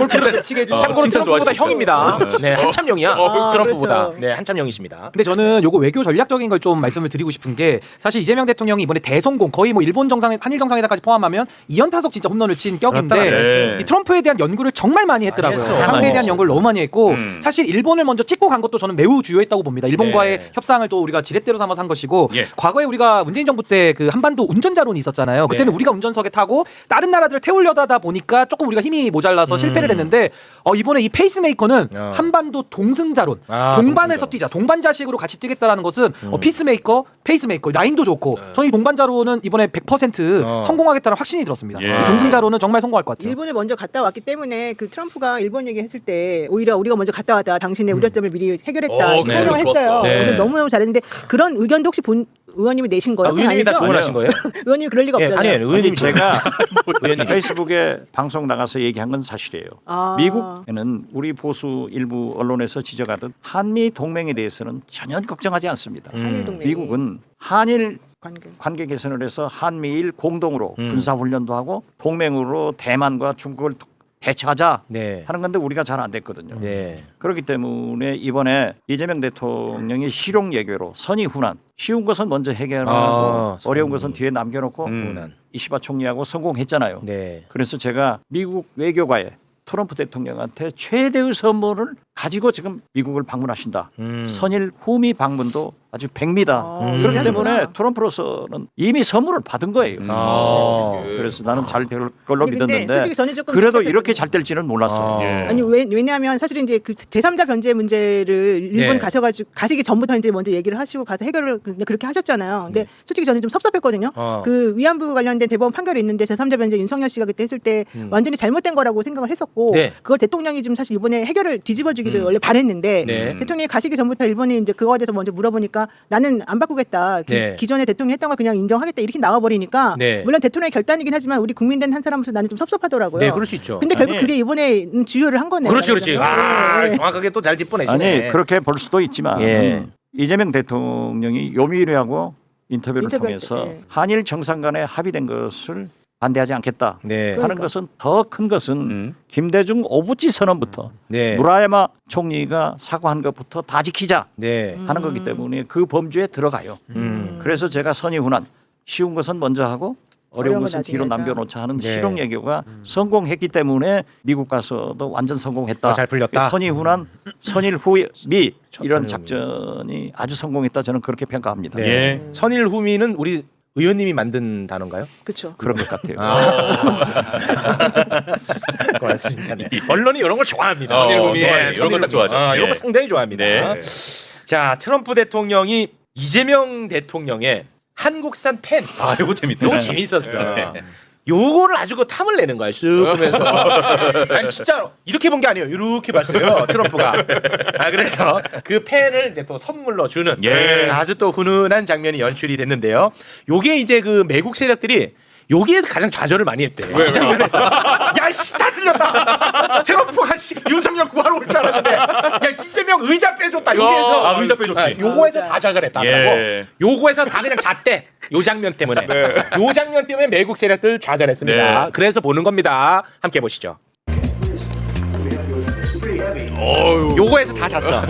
진짜 치게 해주세요. 참고로 칭찬 트럼프보다 좋아하시죠? 형입니다. 네, 한참 형이야. 트럼프보다. 그렇죠. 네, 한참 형이십니다. 근데 저는 요거 외교 전략적인 걸 좀 말씀을 드리고 싶은 게 사실 이재명 대통령이 이번에 대성공 거의 뭐 일본 정상 한일 정상회담까지 포함하면 2연타석 진짜 홈런을 친 격인데 네. 이 트럼프에 대한 연구를 정말 많이 했더라고요. 많이 했어. 상대에 대한 연구를 너무 많이 했고 음. 사실 일본을 먼저 찍고 간 것도 저는 매우 주요했다고 봅니다. 일본과의 네. 협상을 또 우리가 지렛대로 삼아서 한 것이고 예. 과거에 우리가 문재인 정부 때 그 한반도 운전자론이 있었잖아요. 그때는 우리가 운전석에 타고 다른 나라들을 태우려다 하다 보니까 조금 우리가 힘이 모자라서 실패를 했는데 이번에 이 페이스메이커는 한반도 동승자론, 동반해서 뛰자, 동반자식으로 같이 뛰겠다라는 것은 피스메이커, 페이스메이커 라인도 좋고 저는 이 동반자로는 이번에 100% 성공하겠다는 확신이 들었습니다. 예. 이 동승자로는 정말 성공할 것 같아요. 일본을 먼저 갔다 왔기 때문에 그 트럼프가 일본 얘기했을 때 오히려 우리가 먼저 갔다 왔다 당신의 우려점을 미리 해결했다 이렇게 네, 설명을 좋았어. 했어요. 네. 오늘 너무너무 잘했는데 그런 의견도 혹시 본 의원님이 내신 거예요? 그건 의원님이 다 아니죠? 주문하신 거예요? 의원님이 그럴 리가 없잖아요. 아니에요. 의원님 제가 페이스북에 방송 나가서 얘기한 건 사실이에요. 미국에는 우리 보수 일부 언론에서 지적하듯 한미 동맹에 대해서는 전혀 걱정하지 않습니다. 한일 동맹이. 미국은 한일 관계. 관계 개선을 해서 한미일 공동으로 군사 훈련도 하고 동맹으로 대만과 중국을 대처하자 네. 하는 건데 우리가 잘 안 됐거든요. 네. 그렇기 때문에 이번에 이재명 대통령이 실용 예교로 선의 훈안 쉬운 것은 먼저 해결하고 어려운 것은 뒤에 남겨놓고 이시바 총리하고 성공했잖아요. 네. 그래서 제가 미국 외교가에 트럼프 대통령한테 최대의 선물을 가지고 지금 미국을 방문하신다. 선일 후미 방문도 아주 백미다. 그렇기 때문에 트럼프로서는 이미 선물을 받은 거예요. 그래서 나는 잘 될 걸로 아니, 근데 믿었는데 솔직히 저는 조금 그래도 답답했거든요. 이렇게 잘 될지는 몰랐어요. 아니 왜냐하면 사실은 이제 그 제3자 변제 문제를 일본 네. 가시기 전부터 이제 먼저 얘기를 하시고 가서 해결을 그렇게 하셨잖아요. 근데 솔직히 저는 좀 섭섭했거든요. 그 위안부 관련된 대법원 판결이 있는데 제3자 변제 윤석열 씨가 그때 했을 때 완전히 잘못된 거라고 생각을 했었고 네. 그걸 대통령이 좀 사실 이번에 해결을 뒤집어주기를 원래 바랬는데 네. 대통령이 가시기 전부터 일본이 이제 그거에 대해서 먼저 물어보니까 나는 안 바꾸겠다. 네. 기존에 대통령이 했던 걸 그냥 인정하겠다 이렇게 나와버리니까 네. 물론 대통령의 결단이긴 하지만 우리 국민된 한 사람으로서 나는 좀 섭섭하더라고요. 네, 그럴 수 있죠. 근데 결국 아니, 그게 이번에 주요를 한 거네요. 그렇지, 그렇지. 네. 정확하게 또 잘 짚어내시네. 아니 그렇게 볼 수도 있지만 예. 이재명 대통령이 요미우리하고 인터뷰를 인터뷰할 통해서 때, 예. 한일 정상 간에 합의된 것을 반대하지 않겠다 네. 하는 것은 더 큰 것은 김대중 오부치 선언부터 네. 무라야마 총리가 사과한 것부터 다 지키자 네. 하는 거기 때문에 그 범주에 들어가요. 그래서 제가 선의훈안 쉬운 것은 먼저 하고 어려운 것은 뒤로 나중에 하자. 남겨놓자 하는 네. 실용 예교가 성공했기 때문에 미국 가서도 완전 성공했다. 잘 풀렸다. 선의훈안, 선일 후미 이런 선일 작전이 아주 성공했다. 저는 그렇게 평가합니다. 네. 예. 선일 후미는 우리 의원님이 만든 단어인가요? 그렇죠. 그런 것 같아요. 고맙습니다. 네. 언론이 이런 걸 좋아합니다. 선일 선일 후미. 후미. 네, 이런 걸 딱 좋아하죠. 이런 거 예. 상당히 좋아합니다. 네. 자, 트럼프 대통령이 이재명 대통령의 한국산 펜. 아, 이거 재밌다. 요거 재밌었어. 요거를 아주 그 탐을 내는 거야. 쓱 보면서. 아니 진짜 이렇게 본 게 아니에요. 이렇게 봤어요. 트럼프가. 그래서 그 펜을 이제 또 선물로 주는 예. 아주 또 훈훈한 장면이 연출이 됐는데요. 요게 이제 그 매국 세력들이 여기에서 가장 좌절을 많이 했대. 이 장면에서. 야, 씨, 다 틀렸다. 트럼프가 씨, 윤석열 구하러 올 줄 알았는데, 야, 이재명 의자 빼줬다. 여기에서. 아, 의자 빼줬지. 요거에서 다 좌절했다고. 예. 요거에서 다 그냥 잤대. 요 장면 때문에. 요 장면 때문에 매국 세력들 좌절했습니다. 네. 그래서 보는 겁니다. 함께 보시죠. 요거에서 다 잤어.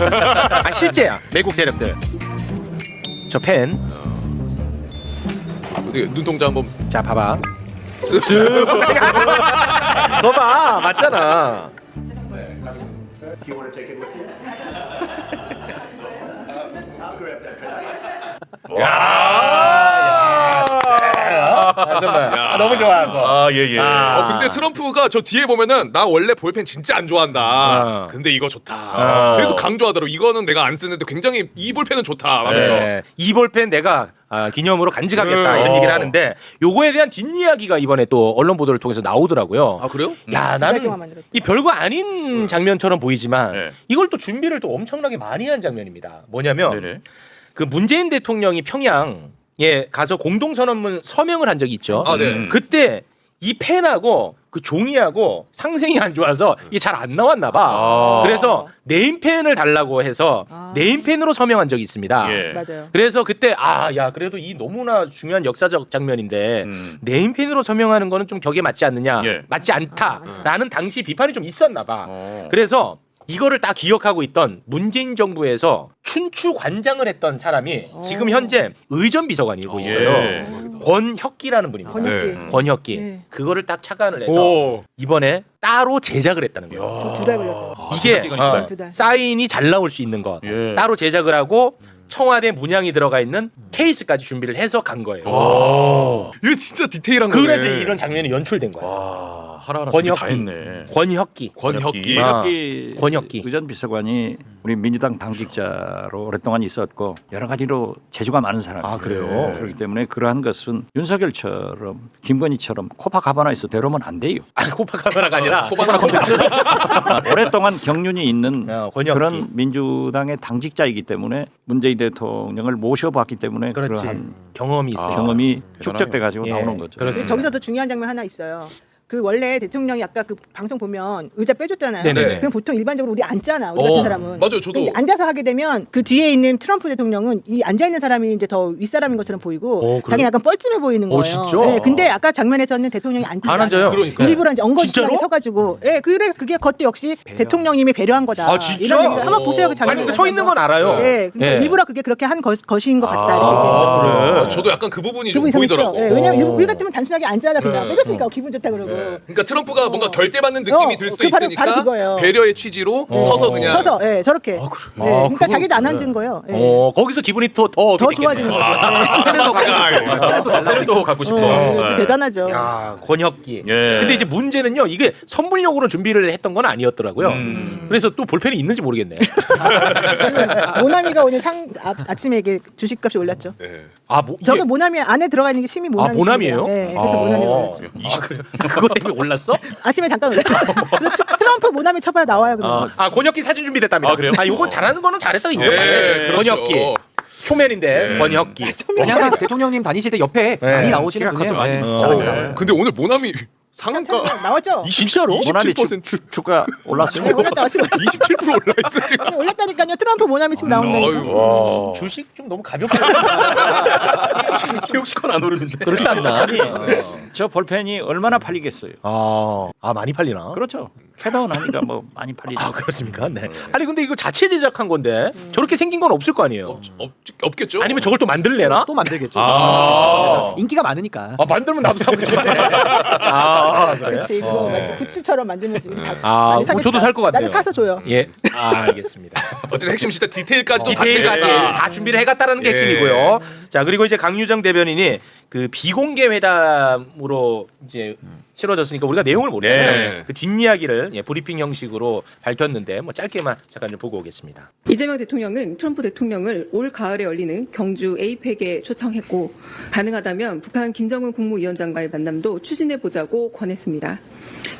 실제야. 매국 세력들. 저 펜. 어디 눈동자 한번. 자, 봐봐. 너 봐, 맞잖아. 너무 좋아하고. 아, 예, 예. 근데 트럼프가 저 뒤에 보면은 나 원래 볼펜 진짜 안 좋아한다. 근데 이거 좋다. 계속 강조하더라고. 이거는 내가 안 쓰는데 굉장히 이 볼펜은 좋다. 하면서. 네. 이 볼펜 내가 기념으로 간직하겠다 이런 얘기를 하는데 요거에 대한 뒷이야기가 이번에 또 언론 보도를 통해서 나오더라고요. 아 그래요? 야, 동안 나는 만들었죠. 이 별거 아닌 장면처럼 보이지만 네. 이걸 또 준비를 또 엄청나게 많이 한 장면입니다. 뭐냐면 네네. 그 문재인 대통령이 평양에 가서 공동선언문 서명을 한 적이 있죠. 아, 네. 그때 이 펜하고 그 종이하고 상생이 안 좋아서 이게 잘 안 나왔나 봐. 그래서 네임펜을 달라고 해서 네임펜으로 서명한 적이 있습니다. 예. 맞아요. 그래서 그때 야 그래도 이 너무나 중요한 역사적 장면인데 네임펜으로 서명하는 거는 좀 격에 맞지 않느냐, 예. 맞지 않다라는 당시 비판이 좀 있었나 봐. 그래서 이거를 다 기억하고 있던 문재인 정부에서 춘추 관장을 했던 사람이 지금 현재 의전 비서관이고 있어요. 예. 권혁기라는 분입니다. 번역기. 권혁기. 네. 그거를 딱 착안을 해서 이번에 따로 제작을 했다는 거예요. 2달 걸렸어요. 이게 기간이 두 달. 2달. 사인이 잘 나올 수 있는 것 예. 따로 제작을 하고 청와대 문양이 들어가 있는 케이스까지 준비를 해서 간 거예요. 이거 진짜 디테일한 거네. 그래서 이런 장면이 연출된 거예요. 와, 하나하나 준비 다 했네. 권혁기. 권혁기. 권혁기 권혁기. 의전 비서관이 우리 민주당 당직자로 오랫동안 있었고 여러 가지로 재주가 많은 사람이에요. 아, 그래요? 그렇기 때문에 그러한 것은 윤석열처럼 김건희처럼 코파카바나에서 데려오면 안 돼요. 코파카메라가 아니라 코바나 콘텐츠. 오랫동안 경륜이 있는 권혁기. 그런 민주당의 당직자이기 때문에 문재인 대통령을 모셔봤기 때문에 그렇지. 그러한 경험이 있어요. 경험이 대단하네요. 축적돼 가지고 예, 나오는 거죠. 그렇습니다. 저기서도 중요한 장면 하나 있어요. 그 원래 대통령이 아까 그 방송 보면 의자 빼줬잖아요. 네네네. 그럼 보통 일반적으로 우리 앉잖아. 우리 같은 사람은. 맞아요, 저도. 근데 앉아서 하게 되면 그 뒤에 있는 트럼프 대통령은 이 앉아 있는 사람이 이제 더 윗사람인 것처럼 보이고 자기 약간 뻘쭘해 보이는 거예요. 진짜? 네, 근데 아까 장면에서는 대통령이 앉지 안 앉아요? 그러니까. 일부러 이제 엉거주춤하게 진짜로? 서가지고. 예, 그래서 그것도 역시 대통령님이 배려한 거다. 아, 진짜? 이런 얘기가 한번 보세요 그 장면. 아니 서 있는 건 알아요. 예, 그러니까 예. 일부러 그게 그렇게 한 것인 것 같다. 그래. 저도 약간 그 부분이 좀 그분이 보이더라고. 예, 왜냐면 우리 같으면 단순하게 앉아라 그냥 빼줬으니까 기분 좋다 그러고. 그러니까 트럼프가 뭔가 결대받는 느낌이 들 수도 그 바로 있으니까 그거예요. 배려의 취지로 서서 그냥 서서 예, 저렇게. 예, 그러니까 자기도 안 앉은 거예요. 예. 거기서 기분이 더 좋아지는 거죠. 또 갖고 싶어. 대단하죠. 야, 권혁기. 예. 근데 이제 문제는요. 이게 선물용으로 준비를 했던 건 아니었더라고요. 그래서 또 볼펜이 있는지 모르겠네. 모나미가 오늘 아침에 이게 주식값이 올랐죠. 저게 모나미 안에 들어가 있는 게 심이 모나미. 모나미예요? 네, 그래서 모나미가 올랐죠. 그거 때문에 올랐어? 아침에 잠깐 올랐죠. 그래서 트럼프 모나미 쳐봐야 나와요. 그럼. 권혁기 사진 준비됐답니다. 아, 그래요? 요건 잘하는 거는 잘했다고 인정해요. 예, 그렇죠. 권혁기. 초면인데 권혁기. 그냥 대통령님 다니실 때 옆에 많이 나오시는 분이에요. 많이 네. 근데 오늘 모나미 상한가 나왔죠. 진짜로? 모나미 27% 주가 올랐어요. 네, 올랐다. 27% 올라 있어 지금. 올랐다니까요. 트럼프 모나미 지금 나온다니까. 주식 좀 너무 가볍게. 혹시 건안 오르는데. 그렇지 않나? 저 볼펜이 얼마나 팔리겠어요. 많이 팔리나? 그렇죠. 캐다운 하니까 뭐 많이 팔리죠. 그렇습니까? 네. 아니 근데 이거 자체 제작한 건데 저렇게 생긴 건 없을 거 아니에요? 없겠죠. 아니면 저걸 또 만들래나? 또 만들겠죠. 인기가 많으니까. 만들면 나도 사고 싶네. 그래. 그렇지. 그거 맞지. 굿즈처럼 만드는 거지. 많이 사겠다. 저도 살 것 같아요. 나도 사서 줘요. 예, 알겠습니다. 어쨌든 핵심 진짜 디테일까지 디테일까지 다 준비를 해갔다라는 게 예. 핵심이고요. 자 그리고 이제 강유정 대변인이 그 비공개 회담으로 이제 치러졌으니까 우리가 내용을 모르잖아요. 네. 그 뒷이야기를 브리핑 형식으로 밝혔는데 뭐 짧게만 잠깐 좀 보고 오겠습니다. 이재명 대통령은 트럼프 대통령을 올 가을에 열리는 경주 에이펙에 초청했고 가능하다면 북한 김정은 국무위원장과의 만남도 추진해보자고 권했습니다.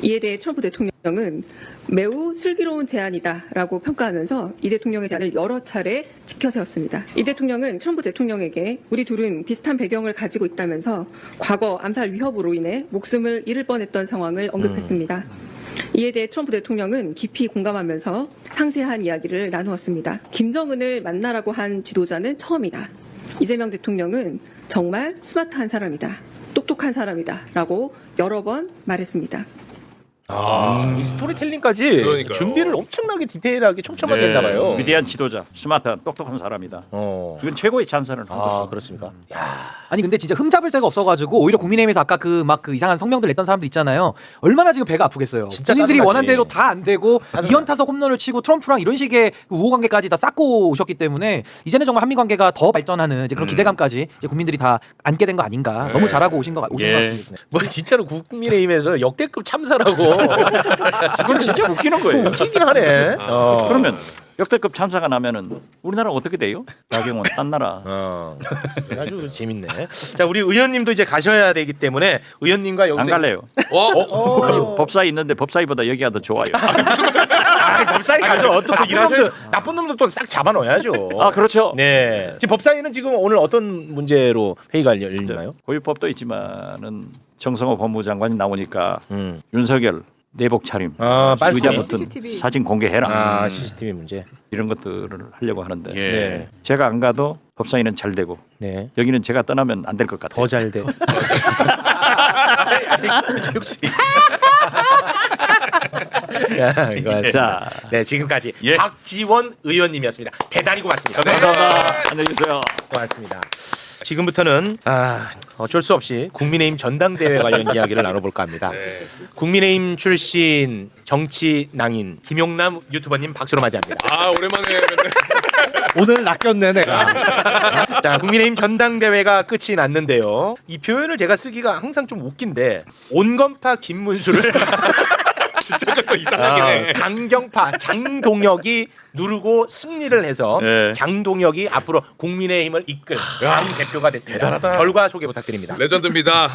이에 대해 트럼프 대통령은 매우 슬기로운 제안이다라고 평가하면서 이 대통령의 제안을 여러 차례 지켜세웠습니다. 이 대통령은 트럼프 대통령에게 우리 둘은 비슷한 배경을 가지고 있다면서 과거 암살 위협으로 인해 목숨을 잃을 뻔했던 상황을 언급했습니다. 이에 대해 트럼프 대통령은 깊이 공감하면서 상세한 이야기를 나누었습니다. 김정은을 만나라고 한 지도자는 처음이다. 이재명 대통령은 정말 스마트한 사람이다. 똑똑한 사람이다. 라고 여러 번 말했습니다. 이 스토리텔링까지 그러니까요. 준비를 엄청나게 디테일하게 촘촘하게 네. 했나봐요. 위대한 지도자, 스마트한 똑똑한 사람이다. 이건 최고의 찬사를 한 거죠. 그렇습니까? 아니 근데 진짜 흠잡을 데가 없어가지고 오히려 국민의힘에서 아까 그 이상한 성명들 냈던 사람들 있잖아요. 얼마나 지금 배가 아프겠어요. 진짜 본인들이 짜증나지. 원한 대로 다 안 되고 이연타석 홈런을 치고 트럼프랑 이런 식의 그 우호관계까지 다 쌓고 오셨기 때문에 이제는 정말 한미 관계가 더 발전하는 이제 그런 기대감까지 이제 국민들이 다 안게 된 거 아닌가. 너무 잘하고 오신 것 같습니다. 뭐 진짜로 국민의힘에서 역대급 참사라고. 그건 진짜 웃기는 거예요. 웃기긴 하네. 그러면 역대급 참사가 나면은 우리나라 어떻게 돼요? 나경원 딴 나라. 아주 재밌네. 자 우리 의원님도 이제 가셔야 되기 때문에 의원님과 여기서 안 갈래요. 법사위 있는데 법사위보다 여기가 더 좋아요. 법사위 가서 어떻게 일하셔요? 나쁜 놈도 또 싹 잡아 넣어야죠. 그렇죠. 네. 지금 법사위는 지금 오늘 어떤 문제로 회의가 열리나요? 고유법도 있지만은 정성호 법무장관이 나오니까 윤석열 내복 차림, 빤스. 의자 붙은 CCTV. 사진 공개해라. CCTV 문제. 이런 것들을 하려고 하는데 네. 제가 안 가도 법사위는 잘 되고 네. 여기는 제가 떠나면 안 될 것 같아요. 더 잘 돼. 역시. 이거 자, 네 지금까지 박지원 의원님이었습니다. 대단히 고맙습니다. 감사합니다. 안녕히 계세요. 고맙습니다. 지금부터는 어쩔 수 없이 국민의힘 전당대회 관련 이야기를 나눠볼까 합니다. 국민의힘 출신 정치 낭인 김용남 유튜버님 박수로 맞이합니다. 오랜만에 오늘 낚였네 내가. 자, 국민의힘 전당대회가 끝이 났는데요. 이 표현을 제가 쓰기가 항상 좀 웃긴데 온건파 김문수를 진짜 그거 이상하긴 해. 강경파 장동혁이 누르고 승리를 해서 네. 장동혁이 앞으로 국민의힘을 이끌 당 대표가 됐습니다. 대단하다. 결과 소개 부탁드립니다. 레전드입니다.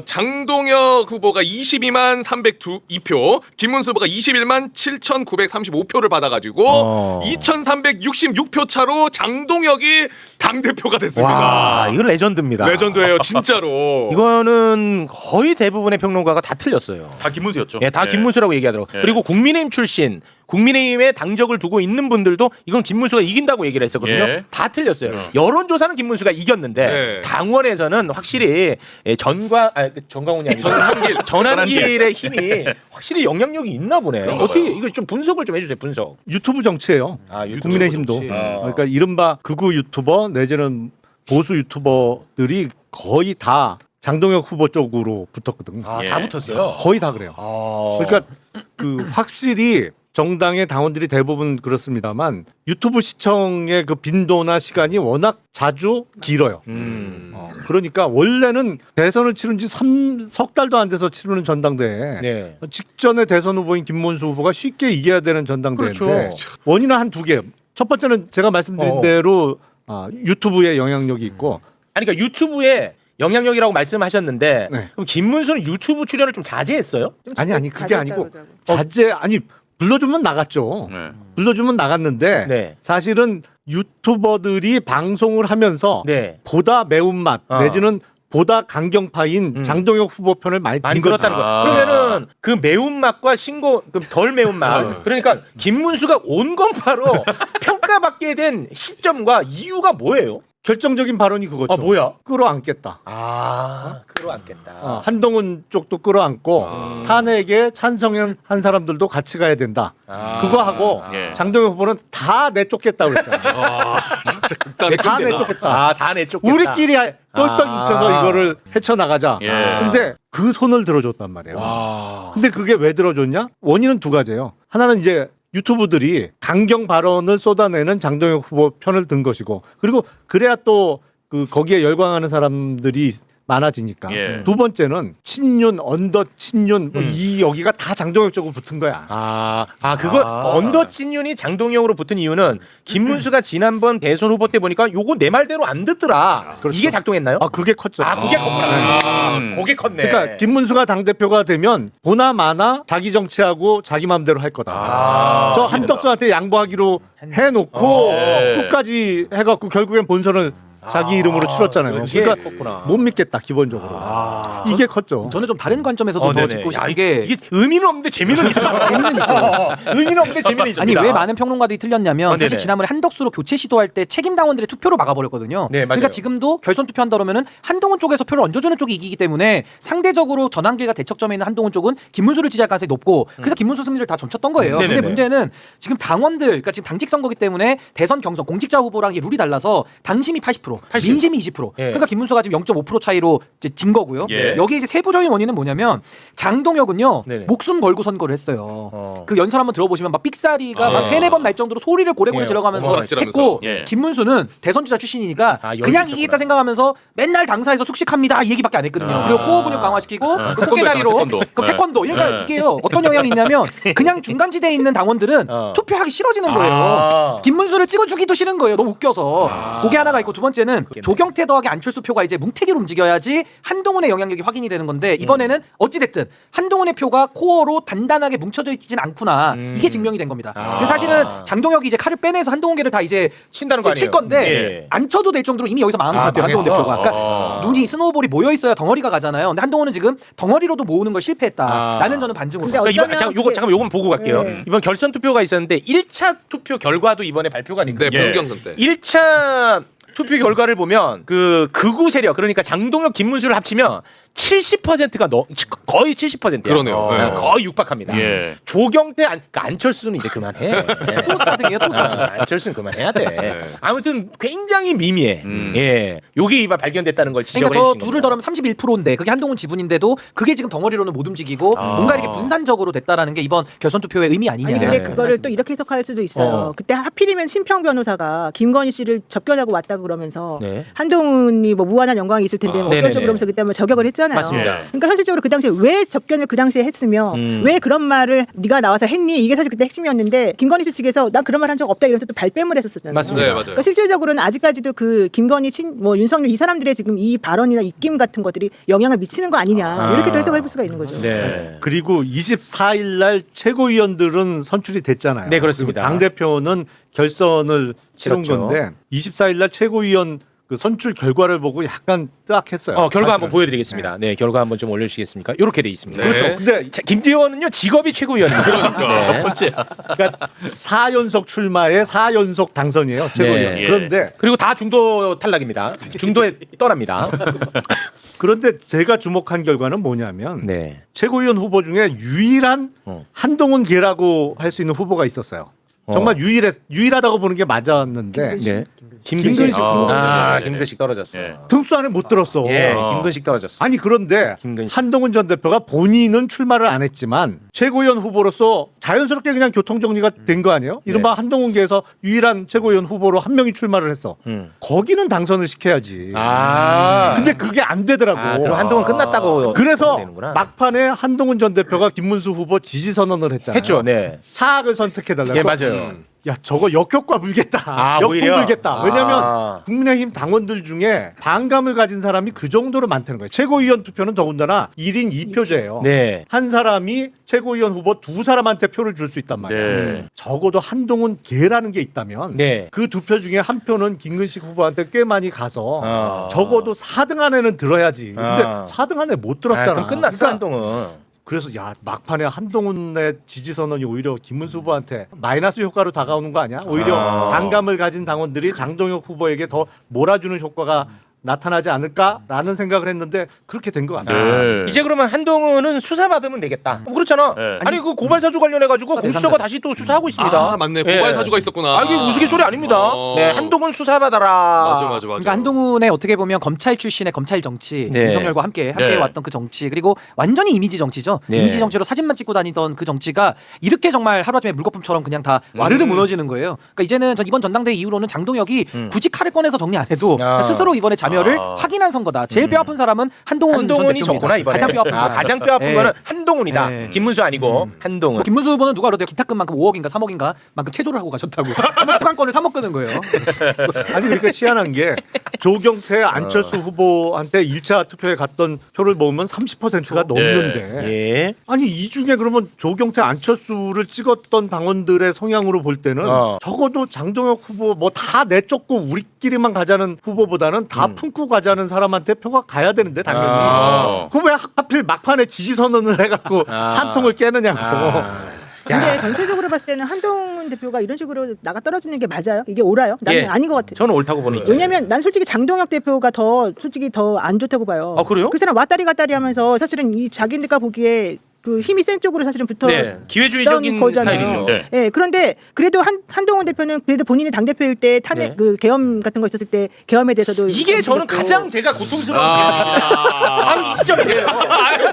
장동혁 후보가 22만 302표, 김문수 후보가 21만 7,935표를 받아가지고 2,366표 차로 장동혁이 당 대표가 됐습니다. 와, 이거 레전드입니다. 레전드예요, 진짜로. 이거는 거의 대부분의 평론가가 다 틀렸어요. 다 김문수였죠. 예, 다 예. 김문수라고 얘기하더라고. 예. 그리고 국민의힘 출신, 국민의힘에 당적을 두고 있는 분들도 이건 김문수가 이긴다고 얘기를 했었거든요. 예. 다 틀렸어요. 여론조사는 김문수가 이겼는데 네. 당원에서는 확실히 전광훈이 아니고 전한길의 힘이 확실히 영향력이 있나 보네. 그런가 어떻게 봐요. 이거 좀 분석을 좀 해주세요. 분석. 유튜브 정치예요. 유튜브 국민의힘도. 정치. 그러니까 이른바 극우 유튜버 내지는 보수 유튜버들이 거의 다 장동혁 후보 쪽으로 붙었거든요. 다 예. 붙었어요. 거의 다 그래요. 그러니까 그 확실히 정당의 당원들이 대부분 그렇습니다만 유튜브 시청의 그 빈도나 시간이 워낙 자주 길어요. 그러니까 원래는 대선을 치른 지 석 달도 안 돼서 치르는 전당대회 네. 직전에 대선 후보인 김문수 후보가 쉽게 이겨야 되는 전당대회인데 그렇죠. 원인은 한 두 개. 첫 번째는 제가 말씀드린 대로 유튜브의 영향력이 있고 아니 그러니까 유튜브에 영향력이라고 말씀하셨는데 네. 그럼 김문수는 유튜브 출연을 좀 자제했어요? 아니 그게 아니고 불러주면 나갔죠. 네. 불러주면 나갔는데 네. 사실은 유튜버들이 방송을 하면서 네. 보다 매운맛 내지는 보다 강경파인 장동혁 후보 편을 많이 많이 든 거지. 들었다는 거. 그러면은 그 매운맛과 덜 매운맛. 그러니까 김문수가 온건파로 평가받게 된 시점과 이유가 뭐예요? 결정적인 발언이 그거죠. 뭐야? 끌어안겠다. 끌어안겠다. 한동훈 쪽도 끌어안고 탄핵에 찬성한 사람들도 같이 가야 된다. 그거 하고 예. 장동혁 후보는 다 내쫓겠다고 했잖아요. 진짜 극단의 다 끈질기다. 내쫓겠다. 다 내쫓겠다. 우리끼리 똘똘 뭉쳐서 이거를 헤쳐나가자. 예. 근데 그 손을 들어줬단 말이에요. 근데 그게 왜 들어줬냐? 원인은 두 가지예요. 하나는 이제 유튜브들이 강경 발언을 쏟아내는 장동혁 후보 편을 든 것이고, 그리고 그래야 또 그 거기에 열광하는 사람들이 많아지니까. 예. 두 번째는 친윤, 언더 친윤 이 여기가 다 장동혁 쪽으로 붙은 거야. 언더 친윤이 장동혁으로 붙은 이유는 김문수가 지난번 대선 후보 때 보니까 요거 내 말대로 안 듣더라. 그렇죠. 이게 작동했나요? 그게 컸죠. 그게 컸구나. 그게 컸네. 그러니까 김문수가 당 대표가 되면 보나 마나 자기 정치하고 자기 마음대로 할 거다. 저 한덕수한테 양보하기로 해놓고 끝까지 해갖고 결국엔 본선을 자기 이름으로 치렀잖아요. 그러니까 못 믿겠다 기본적으로. 이게 컸죠. 저는 좀 다른 관점에서도 더 짚고 싶은 게 이게 의미는 없는데 재미는 있어. 재미는 있죠. 의미는 없는데 재미는 있습니다. 아니 왜 많은 평론가들이 틀렸냐면 사실 지난번에 한덕수로 교체 시도할 때 책임 당원들의 투표로 막아버렸거든요. 네, 맞아요. 그러니까 지금도 결선 투표한다 그러면은 한동훈 쪽에서 표를 얹어주는 쪽이 이기기 때문에 상대적으로 전환기가 대척점에 있는 한동훈 쪽은 김문수를 지지할 가능성이 높고 그래서 김문수 승리를 다 점쳤던 거예요. 근데 문제는 지금 당원들, 그러니까 지금 당직 선거기 때문에 대선 경선 공직자 후보랑 룰이 달라서 당심이 80%, 민심이 20%. 그러니까 김문수가 지금 0.5% 차이로 이제 진 거고요. 예. 여기에 이제 세부적인 원인은 뭐냐면 장동혁은요 목숨 걸고 선거를 했어요. 그 연설 한번 들어보시면 막 삑사리가 막 3-4번 날 정도로 소리를 고래고래 질러가면서 어머각질하면서. 했고 예. 김문수는 대선 주자 출신이니까 여유 그냥 있었구나. 이기겠다 생각하면서 맨날 당사에서 숙식합니다 이 얘기밖에 안 했거든요. 그리고 코어 근육 강화시키고 꽃게다리로 태권도. 그 태권도. 그러니까 이게요 어떤 영향이 있냐면 그냥 중간지대에 있는 당원들은 투표하기 싫어지는 거예요. 김문수를 찍어주기도 싫은 거예요. 너무 웃겨서. 그게 하나가 있고 두 번째는 조경태 더하기 안철수 표가 이제 뭉태기로 움직여야지 한동훈의 영향력이 확인이 되는 건데 이번에는 어찌됐든 한동훈의 표가 코어로 단단하게 뭉쳐져 있진 않구나. 이게 증명이 된 겁니다. 그래서 사실은 장동혁이 이제 칼을 빼내서 한동훈계를 다 이제 친다는 거 아니에요? 칠 건데 예. 안 쳐도 될 정도로 이미 여기서 망한 거예요. 한동훈 대표가. 그러니까 눈이 스노우볼이 모여 있어야 덩어리가 가잖아요. 근데 한동훈은 지금 덩어리로도 모으는 걸 실패했다. 라는 저는 반증을. 근데 그러니까 이번 어쩌면 잠깐 요건 보고 갈게요. 이번 결선 투표가 있었는데 1차 투표 결과도 이번에 발표가 된 네, 거예요. 본경선 때. 1차 투표 결과를 보면 그 극우 세력 그러니까 장동혁 김문수를 합치면 70%가 거의 70%야. 그러네요. 네. 거의 육박합니다. 예. 조경태 그러니까 안철수는 이제 그만해. 또 4등이에요. 또 4등. 안철수는 그만해야 돼. 아무튼 굉장히 미미해. 예. 요게 이번 발견됐다는 걸 지적을 그러니까 저 해주신 둘을 더하면 31%인데 그게 한동훈 지분인데도 그게 지금 덩어리로는 못 움직이고 뭔가 이렇게 분산적으로 됐다라는 게 이번 결선 투표의 의미 아니냐. 아니 근데 그거를 또 이렇게 해석할 수도 있어요. 그때 하필이면 심평 변호사가 김건희 씨를 접견하고 왔다고 그러면서 네. 한동훈이 뭐 무한한 영광이 있을 텐데 뭐 어쩌죠 네네네. 그러면서 그때 한번 저격을 했잖아요. 했잖아요. 맞습니다. 그러니까 현실적으로 그 당시에 왜 접견을 그 당시에 했으며 왜 그런 말을 네가 나와서 했니? 이게 사실 그때 핵심이었는데 김건희 씨 측에서 난 그런 말 한 적 없다 이러면서 또 발뺌을 했었잖아요. 맞습니다. 네, 맞아요. 그러니까 실질적으로는 아직까지도 그 김건희 뭐 윤석열 이 사람들의 지금 이 발언이나 입김 같은 것들이 영향을 미치는 거 아니냐 이렇게도 해석해 볼 수가 있는 거죠. 네. 그리고 24일 날 최고위원들은 선출이 됐잖아요. 네, 그렇습니다. 당 대표는 결선을 치른 그렇죠. 건데 24일 날 최고위원 그 선출 결과를 보고 약간 뜨악했어요. 결과 사실은. 한번 보여드리겠습니다. 네, 결과 한번 좀 올려주시겠습니까? 이렇게 돼 있습니다. 네. 그렇죠. 근데 자, 김재원은요 직업이 최고위원입니다. 네. 그러니까 4연속 출마에 4연속 당선이에요. 최고위원. 네. 그런데 그리고 다 중도 탈락입니다. 중도에 떠납니다. 그런데 제가 주목한 결과는 뭐냐면 네. 최고위원 후보 중에 유일한 한동훈 계라고 할 수 있는 후보가 있었어요. 정말 유일하다고 보는 게 맞았는데 네. 김근식 김근식 떨어졌어. 등수 안에 못 들었어. 예, 김근식 떨어졌어. 아니 그런데 김근식. 한동훈 전 대표가 본인은 출마를 안 했지만 최고위원 후보로서 자연스럽게 그냥 교통정리가 된 거 아니에요? 이른바 한동훈계에서 유일한 최고위원 후보로 한 명이 출마를 했어. 거기는 당선을 시켜야지. 근데 그게 안 되더라고. 그럼 한동훈 끝났다고. 그래서 되는구나. 막판에 한동훈 전 대표가 김문수 후보 지지 선언을 했잖아요. 했죠. 네. 차악을 선택해달라고. 예, 맞아요. 야 저거 역효과 불겠다. 오히려? 역풍 불겠다. 왜냐하면 국민의힘 당원들 중에 반감을 가진 사람이 그 정도로 많다는 거예요. 최고위원 투표는 더군다나 1인 2표제예요. 네. 한 사람이 최고위원 후보 두 사람한테 표를 줄 수 있단 말이에요. 적어도 한동훈 계라는 게 있다면 네. 그 두 표 중에 한 표는 김근식 후보한테 꽤 많이 가서 적어도 4등 안에는 들어야지. 근데 4등 안에 못 들었잖아. 그럼 끝났어 그러니까 한동훈. 그래서 야 막판에 한동훈의 지지 선언이 오히려 김문수 후보한테 마이너스 효과로 다가오는 거 아니야? 오히려 반감을 가진 당원들이 장동혁 후보에게 더 몰아주는 효과가 나타나지 않을까라는 생각을 했는데 그렇게 된 것 같아요. 이제 그러면 한동훈은 수사 받으면 되겠다. 그렇잖아. 아니 그 고발 사주 관련해 가지고 공수처가 다시 또 수사하고 있습니다. 아 맞네. 고발 사주가 있었구나. 이게 우스갯소리 아닙니다. 네, 한동훈 수사 받아라. 맞아. 그러니까 한동훈의 어떻게 보면 검찰 출신의 검찰 정치, 네. 윤석열과 함께 왔던 그 정치, 그리고 완전히 이미지 정치죠. 네. 이미지 정치로 사진만 찍고 다니던 그 정치가 이렇게 정말 하루아침에 물거품처럼 그냥 다 와르르 무너지는 거예요. 그러니까 이제는 전 이번 전당대회 이후로는 장동혁이 굳이 칼을 꺼내서 정리 안 해도 스스로 이번에 자멸을 확인한 선거다. 제일 뼈 아픈 사람은 한동훈이 적구나 이번에. 가장 뼈 아픈 사람. 가장 뼈 아픈 거는 한동훈이다. 네. 김문수 아니고 한동훈. 김문수 후보는 누가 그러대요? 기탁금만큼 5억인가 3억인가 만큼 체조를 하고 가셨다고. 특강권을 3억 끄는 거예요. 아니 그러니까 희한한 게 조경태 안철수 후보한테 1차 투표에 갔던 표를 모으면 30%가 넘는데 예. 아니 이 중에 그러면 조경태 안철수를 찍었던 당원들의 성향으로 볼 때는 적어도 장동혁 후보 뭐 다 내쫓고 우리끼리만 가자는 후보보다는 다 품고 가자는 사람한테 표가 가야 되는데 당연히 그럼 왜 하필 막판에 지지 선언을 해갖고 산통을 깨느냐고. 근데 전체적으로 봤을 때는 한동훈 대표가 이런 식으로 나가 떨어지는 게 맞아요? 이게 옳아요? 나는 아닌 것 같아요. 저는 옳다고 보는 입장이에요. 왜냐면 난 솔직히 장동혁 대표가 더 안 좋다고 봐요. 그래요? 그 사람 왔다리 갔다리 하면서 사실은 이 자기네가 보기에 그 힘이 센 쪽으로 사실은 붙어 기회주의적인 거잖아요. 스타일이죠. 네, 그런데 그래도 한동훈 대표는 그래도 본인이 당 대표일 때 탄핵 그 계엄 같은 거 있었을 때 계엄에 대해서도 이게 저는 가장 제가 고통스러운 바로 이 시점이에요.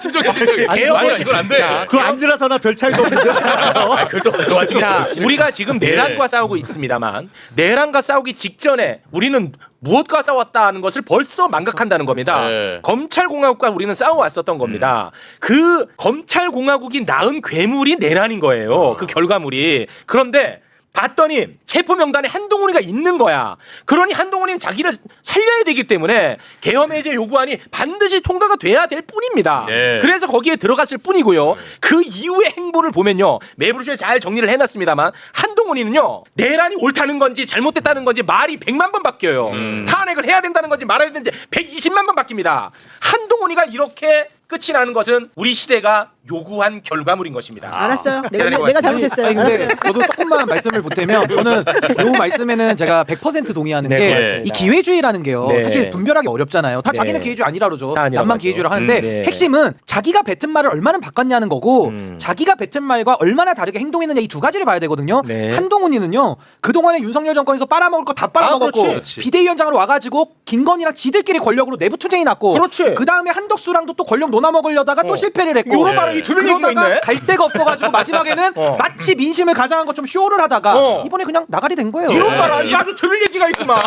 진짜 계엄은 이건 안 돼. 그 앉으라서나 별 차이도 없는데. 자, 우리가 지금 내란과 싸우고 있습니다만 내란과 싸우기 직전에 우리는 무엇과 싸웠다는 것을 벌써 망각한다는 겁니다. 검찰공화국과 우리는 싸워왔었던 겁니다. 그 검찰공화국이 낳은 괴물이 내란인 거예요. 그 결과물이. 그런데 봤더니 체포명단에 한동훈이가 있는 거야. 그러니 한동훈이는 자기를 살려야 되기 때문에 계엄 해제 요구안이 반드시 통과가 돼야 될 뿐입니다. 그래서 거기에 들어갔을 뿐이고요. 그 이후의 행보를 보면요. 매부쇼에 잘 정리를 해놨습니다만 한동훈이는요. 내란이 옳다는 건지 잘못됐다는 건지 말이 100만 번 바뀌어요. 탄핵을 해야 된다는 건지 말아야 되는지 120만 번 바뀝니다. 한동훈이가 이렇게 끝이 나는 것은 우리 시대가 요구한 결과물인 것입니다. 알았어요. 내가 잘못했어요. 아니, 근데 알았어요. 저도 조금만 말씀을 보태면 저는 요 말씀에는 제가 100% 동의하는 게 이 기회주의라는 게요. 사실 분별하기 어렵잖아요. 다 자기는 기회주의 아니라 그러죠. 남만 기회주의라고 하는데 핵심은 자기가 뱉은 말을 얼마나 바꿨냐는 거고 자기가 뱉은 말과 얼마나 다르게 행동했느냐 이 두 가지를 봐야 되거든요. 한동훈이는요. 그동안에 윤석열 정권에서 빨아먹을 거 다 빨아먹었고 비대위원장으로 와가지고 김건희랑 지들끼리 권력으로 내부 투쟁이 났고 그 다음에 한덕수랑도 또 권력 논아 먹으려다가 또 실패를 했고 요런 발언이 들을 얘기가 그러다가 있네. 갈 데가 없어가지고 마지막에는 마치 민심을 가장한 것좀 쇼를 하다가 이번에 그냥 나가리 된 거예요. 이런 발언이 아주 들을 얘기가 있구만.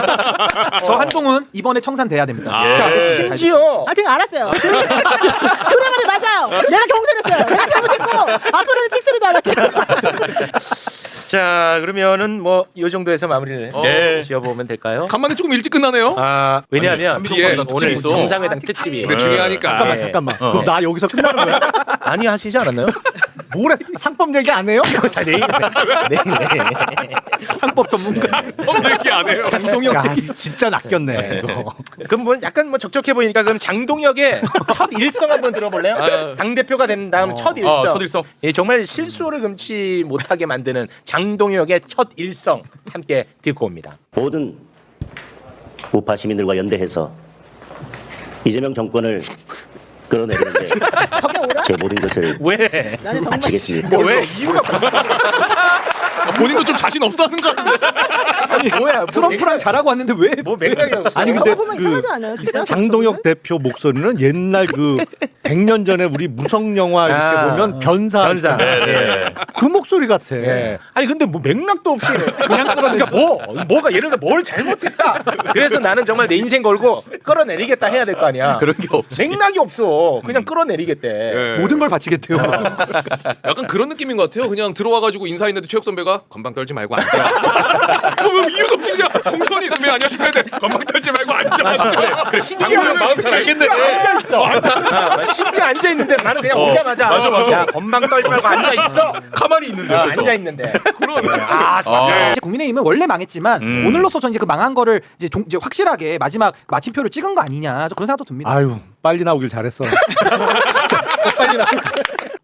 저 한동훈 이번에 청산돼야 됩니다. 심지어 아직 알았어요. 드라마를 맞아요. 내가 경선했어요. 내가 잘못했고 앞으로는 찍소리도 안 할게요. 자 그러면은 뭐 이 정도에서 마무리를 지어보면 될까요? 간만에 조금 일찍 끝나네요. 아 왜냐하면 뒤에 오늘 있어. 정상회담 특집이 근데 중요하니까. 잠깐만. 그럼 나 여기서 끝나는 거야? 아니 하시지 않았나요? 뭐래? 상법 얘기 안 해요? 다 내일 상법 전문가. 얘기 안 해요. 장동혁. 야, 진짜 낚였네. 이거. 그럼 뭐 약간 뭐 적적해 보이니까 그럼 장동혁의 첫 일성 한번 들어볼래요? 당 대표가 된 다음 첫 일성. 첫 일성. 예, 정말 실수를 금치 못하게 만드는 장동혁의 첫 일성 함께 듣고 옵니다. 모든 우파 시민들과 연대해서 이재명 정권을 끌어내리는데 제 모든 것을 왜? 나는 정말 바치겠습니다. 왜? 이유가 본인도 좀 자신 없어 하는 거 같은데. 뭐야? 트럼프랑 잘하고 왔는데 왜? 뭐 맥락이 없어. 아니 저거 근데 보면 이상하지 않아요, 진짜? 장동혁 대표 목소리는 옛날 그 100년 전에 우리 무성 영화 이렇게 아, 보면 변사 변사. 있잖아요. 그 목소리 같아. 예. 아니 근데 뭐 맥락도 없이 그냥 끌어내니까 뭐가 예를 들어 뭘 잘못했다. 그래서 나는 정말 내 인생 걸고 끌어내리겠다 해야 될 거 아니야. 그런 게 없지. 맥락이 없어. 그냥 끌어내리겠대. 모든 걸 바치겠대요. 약간 그런 느낌인 것 같아요. 그냥 들어와가지고 인사했는데 최욱 선배가 건방 떨지 말고 앉아. 그러면 이유도 없이 그냥 공손히 선배 안녕하십니까. 건방 떨지 말고 앉아. 그래, 장동혁 마음 잘 알겠네. 앉아 있어. 심지어 앉아 있는데 나는 그냥 오자마자 맞아. 야 건방 떨지 말고 앉아 있어. 가만히 있는데. 그래서. 앉아 있는데. 이제 국민의힘은 원래 망했지만 오늘로서 전 이제 그 망한 거를 이제 확실하게 마지막 마침표를 찍은 거 아니냐 저 그런 생각도 듭니다. 아유 빨리 나오길 잘했어. 빨리 나.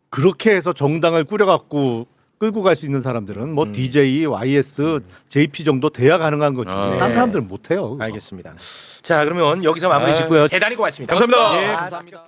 그렇게 해서 정당을 꾸려갖고 끌고 갈 수 있는 사람들은 뭐 DJ, YS, JP 정도 돼야 가능한 거지. 다른 사람들은 못해요. 알겠습니다. 자 그러면 여기서 마무리 짓고요. 대단히 고맙습니다. 감사합니다. 예, 감사합니다.